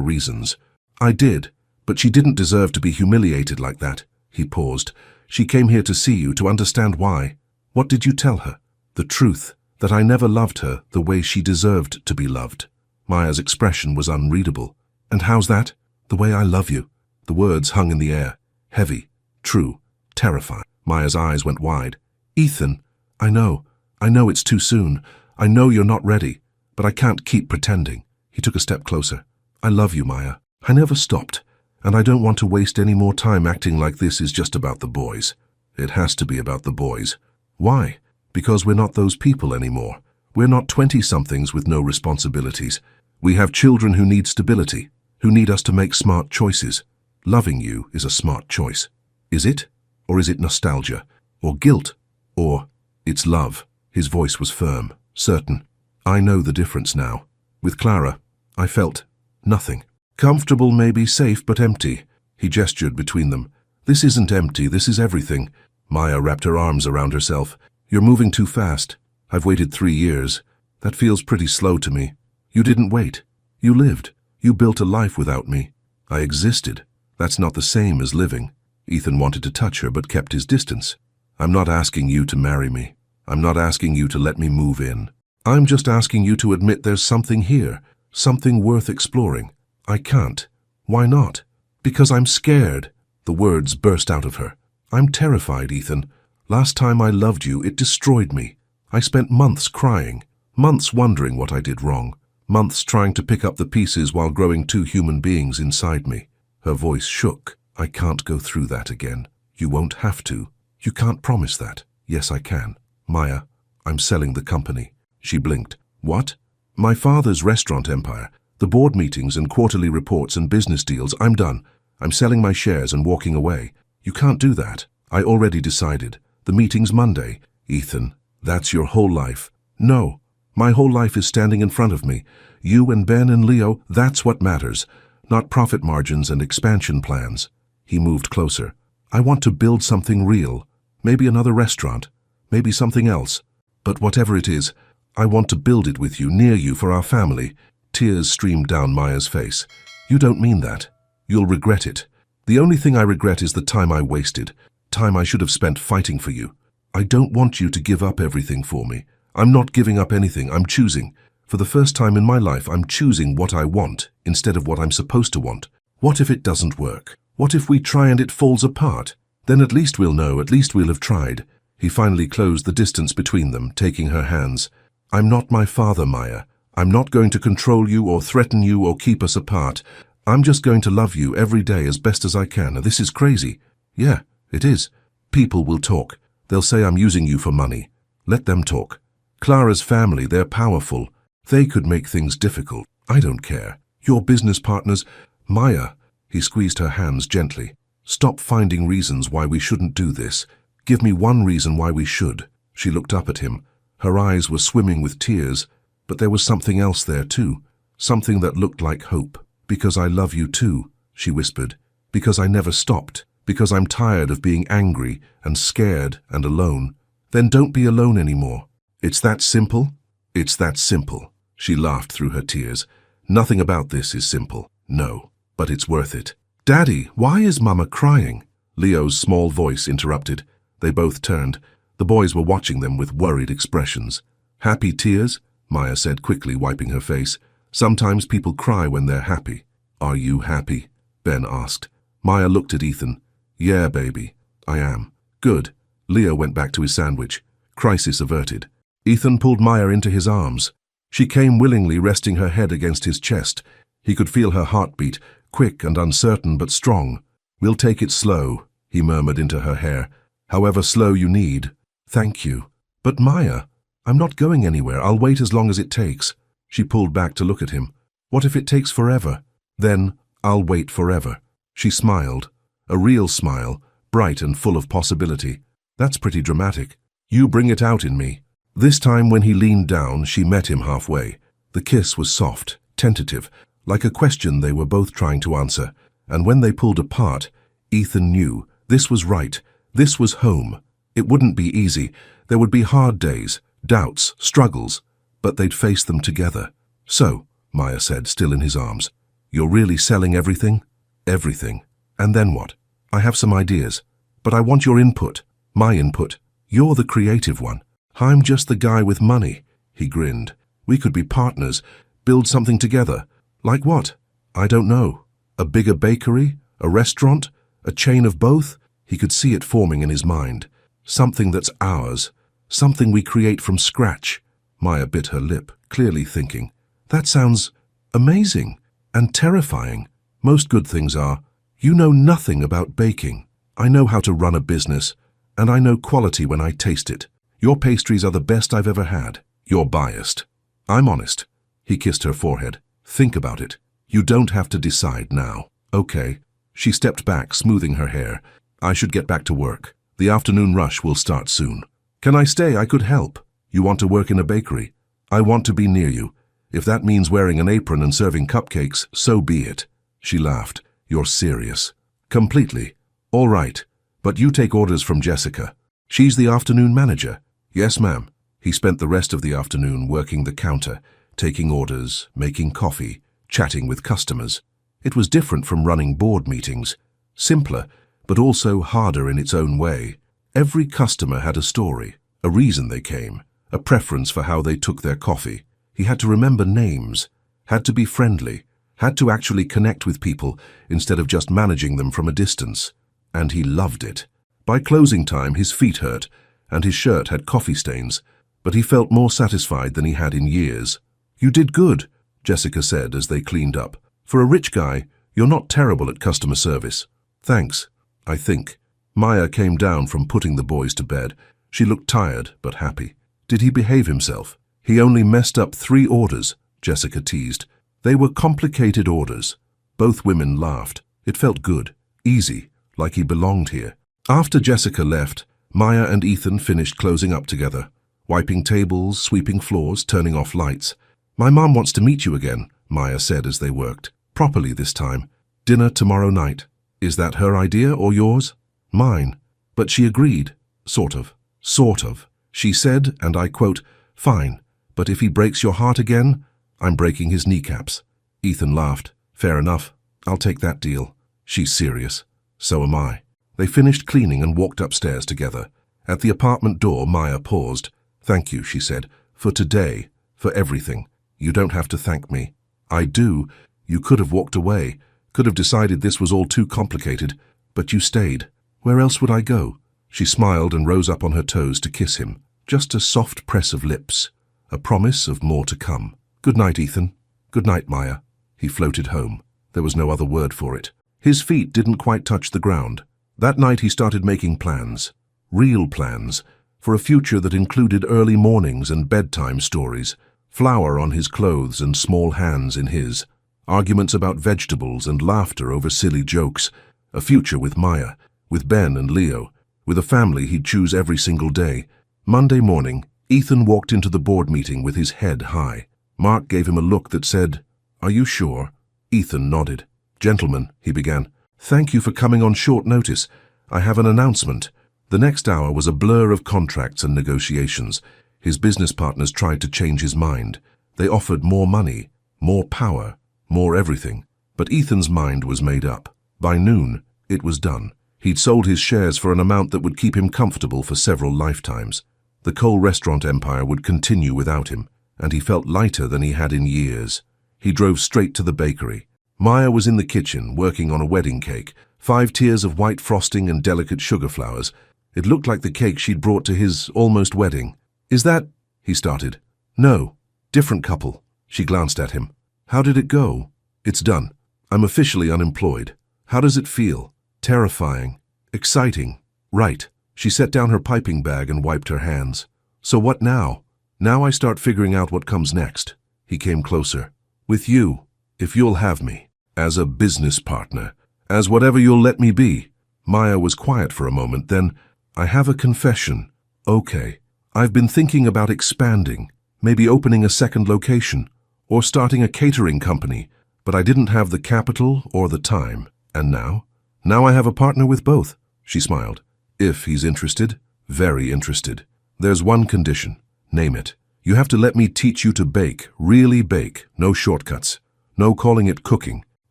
reasons. I did, but she didn't deserve to be humiliated like that. He paused. She came here to see you, to understand why. What did you tell her? The truth, that I never loved her the way she deserved to be loved. Maya's expression was unreadable. And how's that? The way I love you. The words hung in the air, heavy, true, terrifying. Maya's eyes went wide. Ethan, I know it's too soon. I know you're not ready, but I can't keep pretending. He took a step closer. I love you, Maya. I never stopped, and I don't want to waste any more time acting like this is just about the boys. It has to be about the boys. Why? Because we're not those people anymore. We're not 20-somethings with no responsibilities. We have children who need stability, who need us to make smart choices. Loving you is a smart choice. Is it? Or is it nostalgia? Or guilt? Or it's love? His voice was firm, certain. I know the difference now. With Clara, I felt nothing. Comfortable, maybe, safe, but empty. He gestured between them. This isn't empty, this is everything. Maya wrapped her arms around herself. You're moving too fast. I've waited 3 years. That feels pretty slow to me. You didn't wait. You lived. You built a life without me. I existed. That's not the same as living. Ethan wanted to touch her but kept his distance. I'm not asking you to marry me. I'm not asking you to let me move in. I'm just asking you to admit there's something here, something worth exploring. I can't. Why not? Because I'm scared. The words burst out of her. I'm terrified, Ethan. Last time I loved you, it destroyed me. I spent months crying, months wondering what I did wrong, months trying to pick up the pieces while growing 2 human beings inside me. Her voice shook. I can't go through that again. You won't have to. You can't promise that. Yes, I can. Maya, I'm selling the company. She blinked. What? My father's restaurant empire. The board meetings and quarterly reports and business deals. I'm done. I'm selling my shares and walking away. You can't do that. I already decided. The meeting's Monday. Ethan, that's your whole life. No. My whole life is standing in front of me. You and Ben and Leo, that's what matters. Not profit margins and expansion plans. He moved closer. I want to build something real. Maybe another restaurant. Maybe something else. But whatever it is, I want to build it with you, near you, for our family. Tears streamed down Maya's face. You don't mean that. You'll regret it. The only thing I regret is the time I wasted. Time I should have spent fighting for you. I don't want you to give up everything for me. I'm not giving up anything. I'm choosing. For the first time in my life, I'm choosing what I want instead of what I'm supposed to want. What if it doesn't work? What if we try and it falls apart? Then at least we'll know, at least we'll have tried. He finally closed the distance between them, taking her hands. I'm not my father, Maya. I'm not going to control you or threaten you or keep us apart. I'm just going to love you every day as best as I can. This is crazy. Yeah, it is. People will talk. They'll say I'm using you for money. Let them talk. Clara's family, they're powerful. They could make things difficult. I don't care. Your business partners, Maya. He squeezed her hands gently. Stop finding reasons why we shouldn't do this. Give me one reason why we should. She looked up at him. Her eyes were swimming with tears, but there was something else there too. Something that looked like hope. Because I love you too, she whispered. Because I never stopped. Because I'm tired of being angry and scared and alone. Then don't be alone anymore. It's that simple? It's that simple. She laughed through her tears. Nothing about this is simple. No, but it's worth it. Daddy, why is Mama crying? Leo's small voice interrupted. They both turned. The boys were watching them with worried expressions. Happy tears? Maya said quickly, wiping her face. Sometimes people cry when they're happy. Are you happy? Ben asked. Maya looked at Ethan. Yeah, baby, I am. Good. Leo went back to his sandwich. Crisis averted. Ethan pulled Maya into his arms. She came willingly, resting her head against his chest. He could feel her heartbeat, quick and uncertain but strong. We'll take it slow, he murmured into her hair. However slow you need. Thank you. But Maya, I'm not going anywhere. I'll wait as long as it takes. She pulled back to look at him. What if it takes forever? Then I'll wait forever. She smiled. A real smile, bright and full of possibility. That's pretty dramatic. You bring it out in me. This time when he leaned down, she met him halfway. The kiss was soft, tentative, like a question they were both trying to answer. And when they pulled apart, Ethan knew this was right. This was home. It wouldn't be easy. There would be hard days, doubts, struggles, but they'd face them together. So, Maya said, still in his arms, you're really selling everything? Everything. And then what? I have some ideas, but I want your input. My input. You're the creative one. I'm just the guy with money. He grinned. We could be partners, build something together. Like what? I don't know. A bigger bakery? A restaurant? A chain of both? He could see it forming in his mind. Something that's ours. Something we create from scratch. Maya bit her lip, clearly thinking. That sounds amazing and terrifying. Most good things are. You know nothing about baking. I know how to run a business, and I know quality when I taste it. Your pastries are the best I've ever had. You're biased. I'm honest. He kissed her forehead. Think about it. You don't have to decide now. Okay. She stepped back, smoothing her hair. I should get back to work. The afternoon rush will start soon. Can I stay? I could help. You want to work in a bakery? I want to be near you. If that means wearing an apron and serving cupcakes, so be it. She laughed. You're serious. Completely. All right. But you take orders from Jessica. She's the afternoon manager. Yes, ma'am. He spent the rest of the afternoon working the counter, taking orders, making coffee, chatting with customers. It was different from running board meetings. Simpler, but also harder in its own way. Every customer had a story, a reason they came, a preference for how they took their coffee. He had to remember names, had to be friendly, had to actually connect with people instead of just managing them from a distance. And he loved it. By closing time, his feet hurt, and his shirt had coffee stains, but he felt more satisfied than he had in years. You did good, Jessica said as they cleaned up. For a rich guy, you're not terrible at customer service. Thanks, I think. Maya came down from putting the boys to bed. She looked tired but happy. Did he behave himself? He only messed up 3 orders, Jessica teased. They were complicated orders. Both women laughed. It felt good, easy, like he belonged here. After Jessica left, Maya and Ethan finished closing up together, wiping tables, sweeping floors, turning off lights. "My mom wants to meet you again," Maya said as they worked. "Properly this time. Dinner tomorrow night." "Is that her idea or yours?" "Mine." But she agreed. Sort of. Sort of. She said, and I quote, "Fine, but if he breaks your heart again, I'm breaking his kneecaps." Ethan laughed. "Fair enough. I'll take that deal." "She's serious." "So am I." They finished cleaning and walked upstairs together. At the apartment door, Maya paused. "Thank you," she said, "for today, for everything. You don't have to thank me." "I do. You could have walked away, could have decided this was all too complicated, but you stayed. Where else would I go?" She smiled and rose up on her toes to kiss him. Just a soft press of lips, a promise of more to come. "Good night, Ethan." "Good night, Maya." He floated home. There was no other word for it. His feet didn't quite touch the ground. That night he started making plans. Real plans. For a future that included early mornings and bedtime stories. Flour on his clothes and small hands in his. Arguments about vegetables and laughter over silly jokes. A future with Maya, with Ben and Leo, with a family he'd choose every single day. Monday morning, Ethan walked into the board meeting with his head high. Mark gave him a look that said, "Are you sure?" Ethan nodded. "Gentlemen," he began, "thank you for coming on short notice. I have an announcement." The next hour was a blur of contracts and negotiations. His business partners tried to change his mind. They offered more money, more power, more everything. But Ethan's mind was made up. By noon, it was done. He'd sold his shares for an amount that would keep him comfortable for several lifetimes. The Cole restaurant empire would continue without him, and he felt lighter than he had in years. He drove straight to the bakery. Maya was in the kitchen, working on a wedding cake, 5 tiers of white frosting and delicate sugar flowers. It looked like the cake she'd brought to his almost wedding. "Is that—" he started. "No, different couple." She glanced at him. "How did it go?" "It's done. I'm officially unemployed." "How does it feel?" "Terrifying. Exciting." "Right." She set down her piping bag and wiped her hands. "So what now?" "Now I start figuring out what comes next." He came closer. "With you, if you'll have me. As a business partner. As whatever you'll let me be." Maya was quiet for a moment, then, "I have a confession." "Okay. I've been thinking about expanding, maybe opening a second location, or starting a catering company, but I didn't have the capital or the time. And now? Now I have a partner with both." She smiled. "If he's interested." "Very interested. There's one condition." "Name it." "You have to let me teach you to bake, really bake, no shortcuts. No calling it cooking.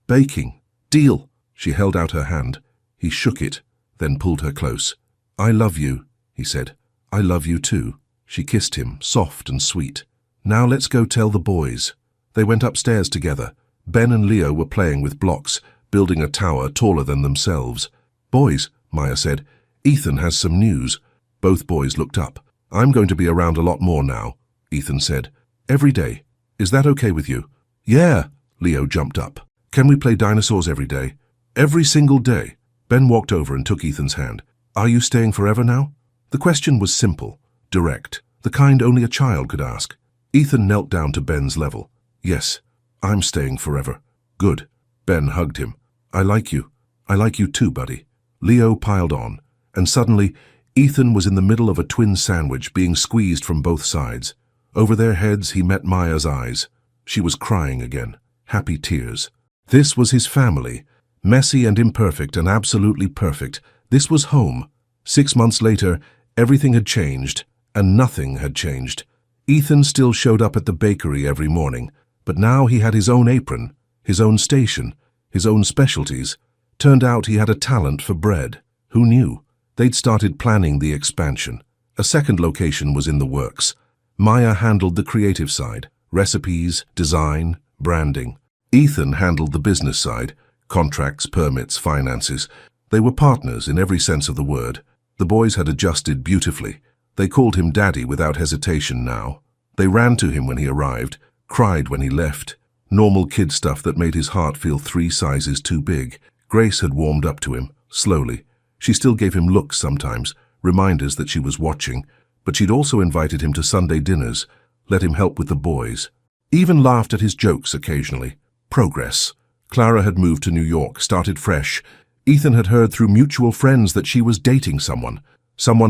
Baking. Deal." She held out her hand. He shook it, then pulled her close. "I love you," he said. "I love you too." She kissed him, soft and sweet. "Now let's go tell the boys." They went upstairs together. Ben and Leo were playing with blocks, building a tower taller than themselves. "Boys," Maya said, "Ethan has some news." Both boys looked up. "I'm going to be around a lot more now," Ethan said. "Every day. Is that okay with you?" "Yeah," Leo jumped up. "Can we play dinosaurs every day?" "Every single day." Ben walked over and took Ethan's hand. "Are you staying forever now?" The question was simple, direct, the kind only a child could ask. Ethan knelt down to Ben's level. "Yes, I'm staying forever." "Good." Ben hugged him. "I like you. I like you too, buddy." Leo piled on, and suddenly Ethan was in the middle of a twin sandwich being squeezed from both sides. Over their heads he met Maya's eyes. She was crying again, happy tears. This was his family, messy and imperfect and absolutely perfect. This was home. 6 months later, everything had changed, and nothing had changed. Ethan still showed up at the bakery every morning, but now he had his own apron, his own station, his own specialties. Turned out he had a talent for bread. Who knew? They'd started planning the expansion. A second location was in the works. Maya handled the creative side, recipes, design, branding. Ethan handled the business side, contracts, permits, finances. They were partners in every sense of the word. The boys had adjusted beautifully. They called him Daddy without hesitation now. They ran to him when he arrived, cried when he left. Normal kid stuff that made his heart feel 3 sizes too big. Grace had warmed up to him, slowly. She still gave him looks sometimes, reminders that she was watching. but she'd also invited him to Sunday dinners, let him help with the boys, even laughed at his jokes occasionally. Progress. Clara had moved to New York, started fresh. Ethan had heard through mutual friends that she was dating someone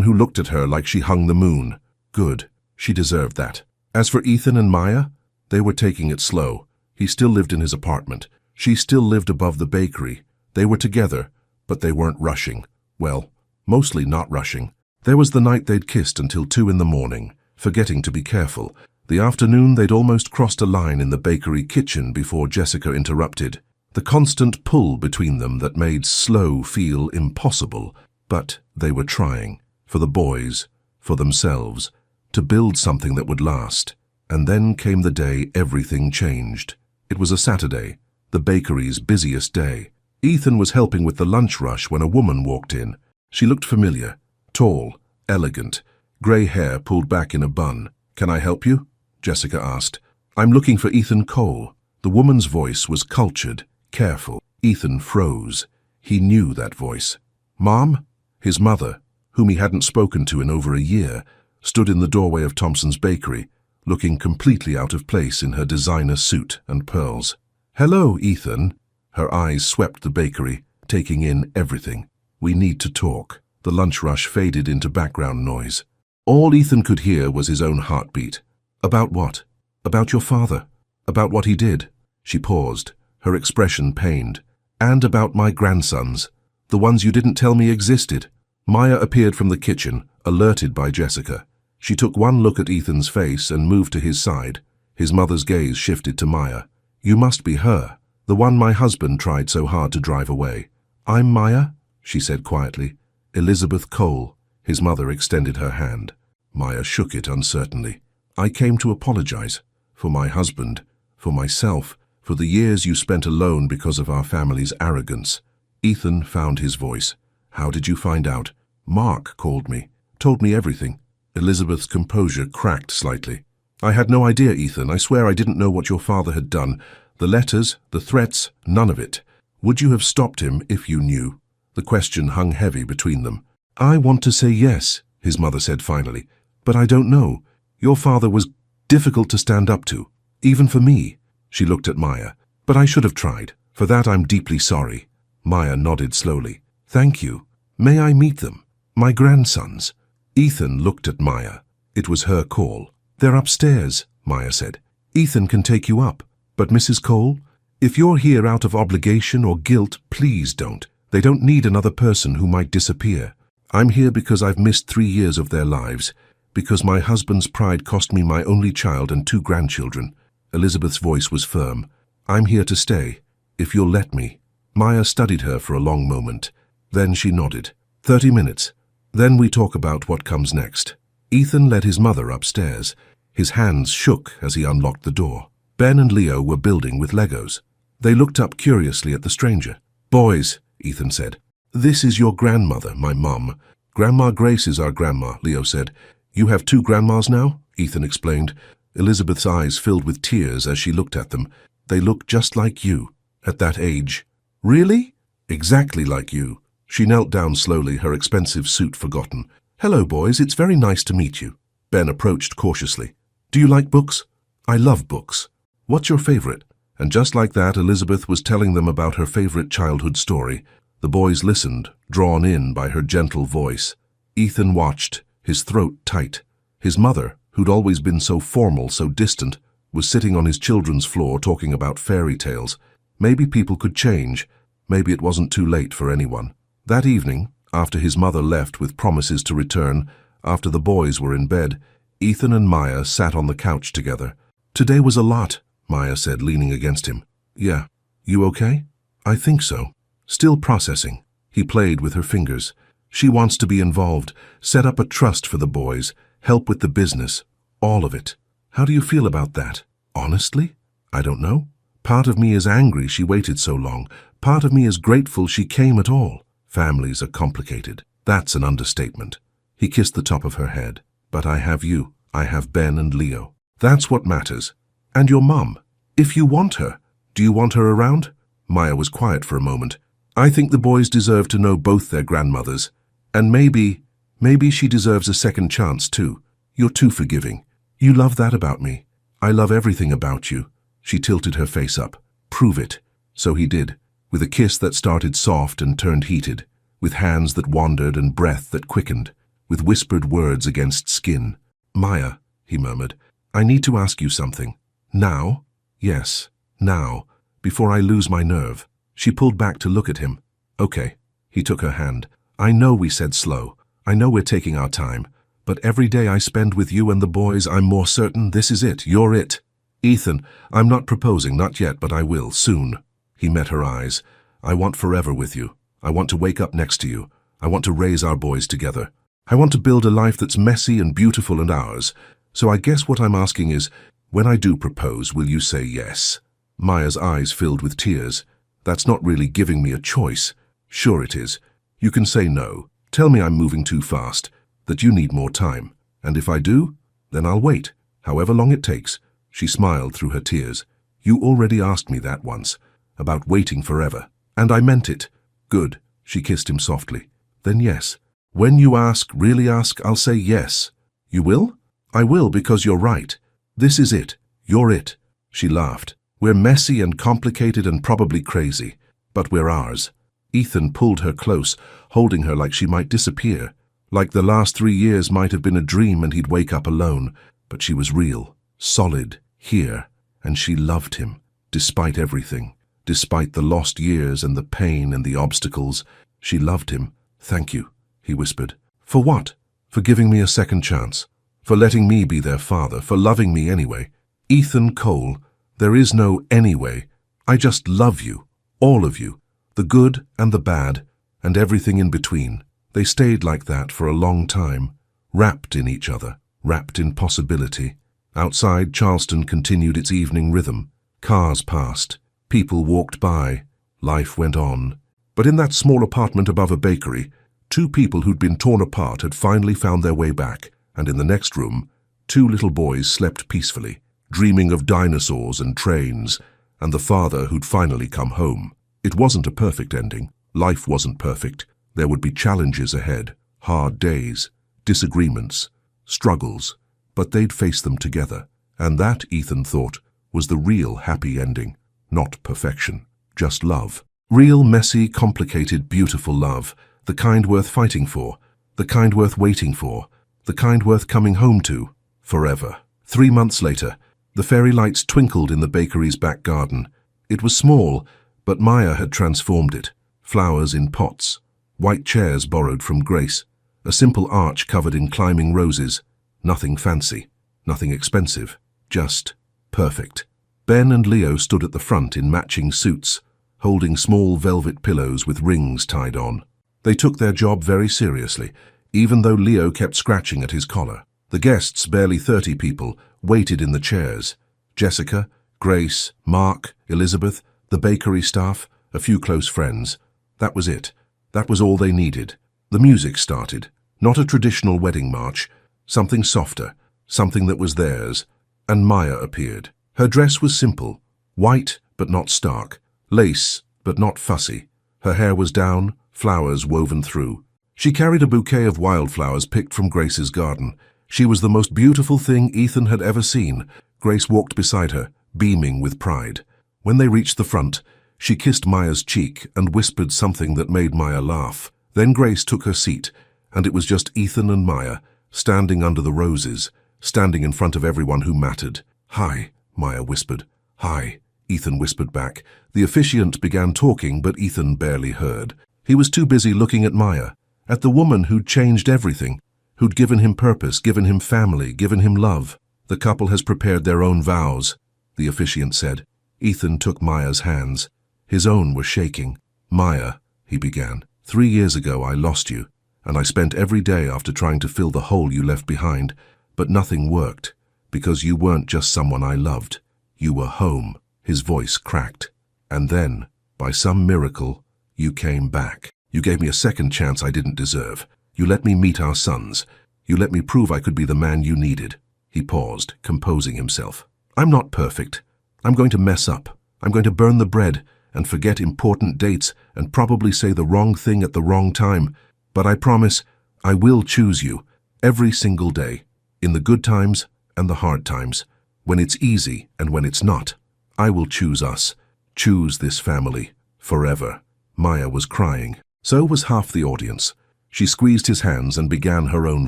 who looked at her like she hung the moon. Good. She deserved that. As for Ethan and Maya, they were taking it slow. He still lived in his apartment. She still lived above the bakery. They were together, but they weren't rushing. Well, mostly not rushing. There was the night they'd kissed until 2 in the morning, forgetting to be careful. The afternoon they'd almost crossed a line in the bakery kitchen before Jessica interrupted. The constant pull between them that made slow feel impossible, but they were trying, for the boys, for themselves, to build something that would last. And then came the day everything changed. It was a Saturday, the bakery's busiest day. Ethan was helping with the lunch rush when a woman walked in. She looked familiar, tall, elegant, grey hair pulled back in a bun. "Can I help you?" Jessica asked. "I'm looking for Ethan Cole." The woman's voice was cultured, careful. Ethan froze. He knew that voice. "Mom?" His mother, whom he hadn't spoken to in over a year, stood in the doorway of Thompson's bakery, looking completely out of place in her designer suit and pearls. "Hello, Ethan." Her eyes swept the bakery, taking in everything. "We need to talk." The lunch rush faded into background noise. All Ethan could hear was his own heartbeat. "About what?" "About your father. About what he did." She paused, her expression pained. "And about my grandsons. The ones you didn't tell me existed." Maya appeared from the kitchen, alerted by Jessica. She took one look at Ethan's face and moved to his side. His mother's gaze shifted to Maya. "You must be her, the one my husband tried so hard to drive away." "I'm Maya," she said quietly. "Elizabeth Cole." His mother extended her hand. Maya shook it uncertainly. "I came to apologize. For my husband, for myself, for the years you spent alone because of our family's arrogance." Ethan found his voice. "How did you find out?" "Mark called me, told me everything." Elizabeth's composure cracked slightly. "I had no idea, Ethan. I swear I didn't know what your father had done. The letters, the threats, none of it. Would you have stopped him if you knew?" The question hung heavy between them. "I want to say yes," his mother said finally, "but I don't know. Your father was difficult to stand up to, even for me." She looked at Maya. "But I should have tried. For that I'm deeply sorry." Maya nodded slowly. "Thank you. May I meet them? My grandsons?" Ethan looked at Maya. It was her call. "They're upstairs," Maya said. "Ethan can take you up. But Mrs. Cole, if you're here out of obligation or guilt, please don't. They don't need another person who might disappear. I'm here because I've missed 3 years of their lives, because my husband's pride cost me my only child and 2 grandchildren." Elizabeth's voice was firm. "I'm here to stay, if you'll let me." Maya studied her for a long moment. Then she nodded. 30 minutes. Then we talk about what comes next." Ethan led his mother upstairs. His hands shook as he unlocked the door. Ben and Leo were building with Legos. They looked up curiously at the stranger. "Boys," Ethan said, "this is your grandmother, my mum. Grandma Grace is our grandma," Leo said. "You have 2 grandmas now?" Ethan explained. Elizabeth's eyes filled with tears as she looked at them. "They look just like you, at that age." "Really?" "Exactly like you." She knelt down slowly, her expensive suit forgotten. "Hello, boys, it's very nice to meet you." Ben approached cautiously. "Do you like books?" "I love books." "What's your favorite?" And just like that, Elizabeth was telling them about her favorite childhood story. The boys listened, drawn in by her gentle voice. Ethan watched, his throat tight. His mother, who'd always been so formal, so distant, was sitting on his children's floor talking about fairy tales. Maybe people could change. Maybe it wasn't too late for anyone. That evening, after his mother left with promises to return, after the boys were in bed, Ethan and Maya sat on the couch together. "Today was a lot," Maya said, leaning against him. "Yeah. You okay?" "I think so. Still processing." He played with her fingers. "She wants to be involved, set up a trust for the boys, help with the business, all of it. How do you feel about that?" "Honestly? I don't know. Part of me is angry she waited so long. Part of me is grateful she came at all. Families are complicated. That's an understatement." He kissed the top of her head. "But I have you. I have Ben and Leo. That's what matters. And your mum. If you want her, do you want her around?" Maya was quiet for a moment. "I think the boys deserve to know both their grandmothers. And maybe Maybe she deserves a second chance too. You're too forgiving. You love that about me. I love everything about you. She tilted her face up. Prove it. So he did, with a kiss that started soft and turned heated, with hands that wandered and breath that quickened, with whispered words against skin. Maya, he murmured, I need to ask you something. Now? Yes, now, before I lose my nerve. She pulled back to look at him. Okay. He took her hand. I know we said slow. I know we're taking our time. But every day I spend with you and the boys, I'm more certain this is it. You're it. Ethan, I'm not proposing, not yet, but I will, soon. He met her eyes. I want forever with you. I want to wake up next to you. I want to raise our boys together. I want to build a life that's messy and beautiful and ours. So I guess what I'm asking is, when I do propose, will you say yes? Maya's eyes filled with tears. That's not really giving me a choice. Sure it is. You can say no. Tell me I'm moving too fast, that you need more time. And if I do, then I'll wait, however long it takes. She smiled through her tears. You already asked me that once, about waiting forever. And I meant it. Good. She kissed him softly. Then yes. When you ask, really ask, I'll say yes. You will? I will, because you're right. This is it. You're it. She laughed. We're messy and complicated and probably crazy, but we're ours. Ethan pulled her close, holding her like she might disappear, like the last 3 years might have been a dream and he'd wake up alone. But she was real, solid, here, and she loved him, despite everything, despite the lost years and the pain and the obstacles. She loved him. Thank you, he whispered. For what? For giving me a second chance, for letting me be their father, for loving me anyway. Ethan Cole, there is no anyway. I just love you, all of you, the good and the bad, and everything in between. They stayed like that for a long time, wrapped in each other, wrapped in possibility. Outside, Charleston continued its evening rhythm. Cars passed, people walked by, life went on. But in that small apartment above a bakery, 2 people who'd been torn apart had finally found their way back, and in the next room, 2 little boys slept peacefully, dreaming of dinosaurs and trains, and the father who'd finally come home. It wasn't a perfect ending. Life wasn't perfect. There would be challenges ahead, hard days, disagreements, struggles, but they'd face them together. And that, Ethan thought, was the real happy ending. Not perfection, just love. Real, messy, complicated, beautiful love. The kind worth fighting for, the kind worth waiting for, the kind worth coming home to, forever. 3 months later, the fairy lights twinkled in the bakery's back garden. It was small, but Maya had transformed it. Flowers in pots, white chairs borrowed from Grace, a simple arch covered in climbing roses. Nothing fancy, nothing expensive, just perfect. Ben and Leo stood at the front in matching suits, holding small velvet pillows with rings tied on. They took their job very seriously, even though Leo kept scratching at his collar. The guests, barely 30 people, waited in the chairs. Jessica, Grace, Mark, Elizabeth, the bakery staff, a few close friends. That was it. That was all they needed. The music started. Not a traditional wedding march, something softer, something that was theirs. And Maya appeared. Her dress was simple, white but not stark, lace but not fussy. Her hair was down, flowers woven through. She carried a bouquet of wildflowers picked from Grace's garden. She was the most beautiful thing Ethan had ever seen. Grace walked beside her, beaming with pride. When they reached the front, she kissed Maya's cheek and whispered something that made Maya laugh. Then Grace took her seat, and it was just Ethan and Maya, standing under the roses, standing in front of everyone who mattered. Hi, Maya whispered. Hi, Ethan whispered back. The officiant began talking, but Ethan barely heard. He was too busy looking at Maya, at the woman who'd changed everything, who'd given him purpose, given him family, given him love. The couple has prepared their own vows, the officiant said. Ethan took Maya's hands. His own were shaking. Maya, he began, 3 years ago I lost you, and I spent every day after trying to fill the hole you left behind, but nothing worked, because you weren't just someone I loved. You were home. His voice cracked. And then, by some miracle, you came back. You gave me a second chance I didn't deserve. You let me meet our sons. You let me prove I could be the man you needed. He paused, composing himself. I'm not perfect. I'm going to mess up. I'm going to burn the bread and forget important dates and probably say the wrong thing at the wrong time. But I promise I will choose you, every single day, in the good times and the hard times, when it's easy and when it's not. I will choose us, choose this family, forever. Maya was crying. So was half the audience. She squeezed his hands and began her own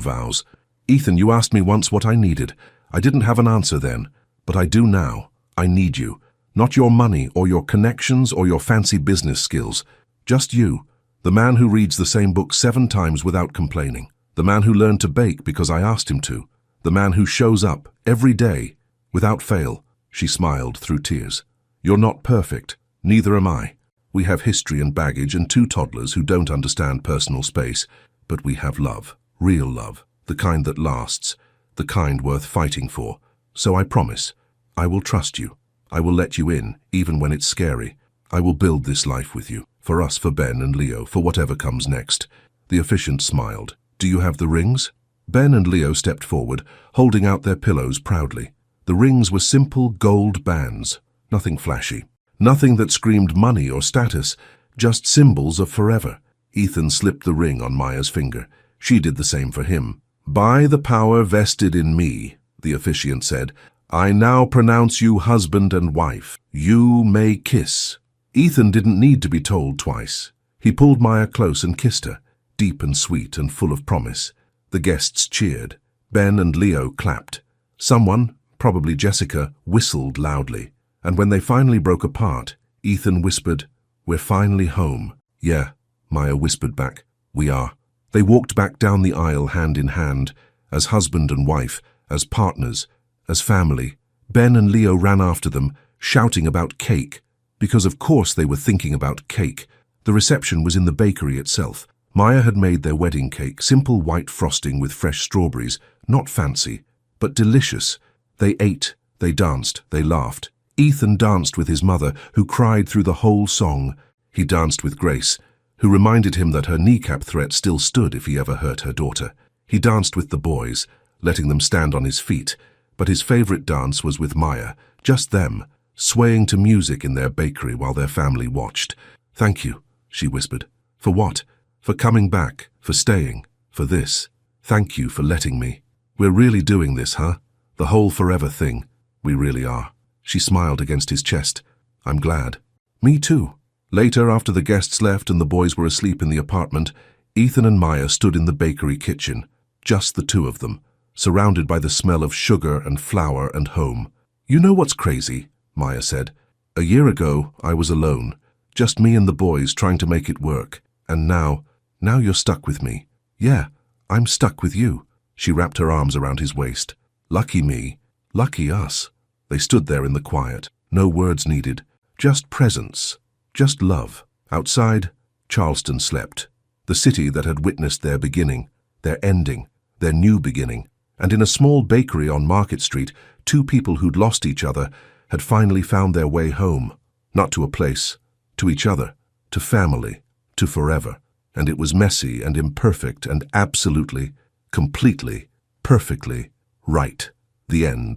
vows. Ethan, you asked me once what I needed. I didn't have an answer then, but I do now. I need you. Not your money or your connections or your fancy business skills. Just you. The man who reads the same book 7 times without complaining. The man who learned to bake because I asked him to. The man who shows up every day, without fail. She smiled through tears. You're not perfect. Neither am I. We have history and baggage and 2 toddlers who don't understand personal space. But we have love. Real love. The kind that lasts. The kind worth fighting for. So I promise, I will trust you. I will let you in, even when it's scary. I will build this life with you. For us, for Ben and Leo, for whatever comes next. The officiant smiled. Do you have the rings? Ben and Leo stepped forward, holding out their pillows proudly. The rings were simple gold bands. Nothing flashy. Nothing that screamed money or status. Just symbols of forever. Ethan slipped the ring on Maya's finger. She did the same for him. By the power vested in me, the officiant said, I now pronounce you husband and wife. You may kiss. Ethan didn't need to be told twice. He pulled Maya close and kissed her, deep and sweet and full of promise. The guests cheered. Ben and Leo clapped. Someone, probably Jessica, whistled loudly. And when they finally broke apart, Ethan whispered, We're finally home. Yeah, Maya whispered back. We are. They walked back down the aisle hand in hand, as husband and wife, as partners, as family. Ben and Leo ran after them, shouting about cake. Because of course they were thinking about cake. The reception was in the bakery itself. Maya had made their wedding cake, simple white frosting with fresh strawberries, not fancy, but delicious. They ate, they danced, they laughed. Ethan danced with his mother, who cried through the whole song. He danced with Grace, who reminded him that her kneecap threat still stood if he ever hurt her daughter. He danced with the boys, letting them stand on his feet, but his favorite dance was with Maya, just them, swaying to music in their bakery while their family watched. Thank you, she whispered. For what? For coming back, for staying, for this. Thank you for letting me. We're really doing this, huh? The whole forever thing. We really are. She smiled against his chest. I'm glad. Me too. Later, after the guests left and the boys were asleep in the apartment, Ethan and Maya stood in the bakery kitchen, just the 2 of them, surrounded by the smell of sugar and flour and home. You know what's crazy? Maya said. A year ago, I was alone, just me and the boys trying to make it work. And now you're stuck with me. Yeah, I'm stuck with you. She wrapped her arms around his waist. Lucky me, lucky us. They stood there in the quiet, no words needed, just presence, just love. Outside, Charleston slept, the city that had witnessed their beginning, their ending, their new beginning. And in a small bakery on Market Street, 2 people who'd lost each other had finally found their way home, not to a place, to each other, to family, to forever. And it was messy and imperfect and absolutely, completely, perfectly right. The end.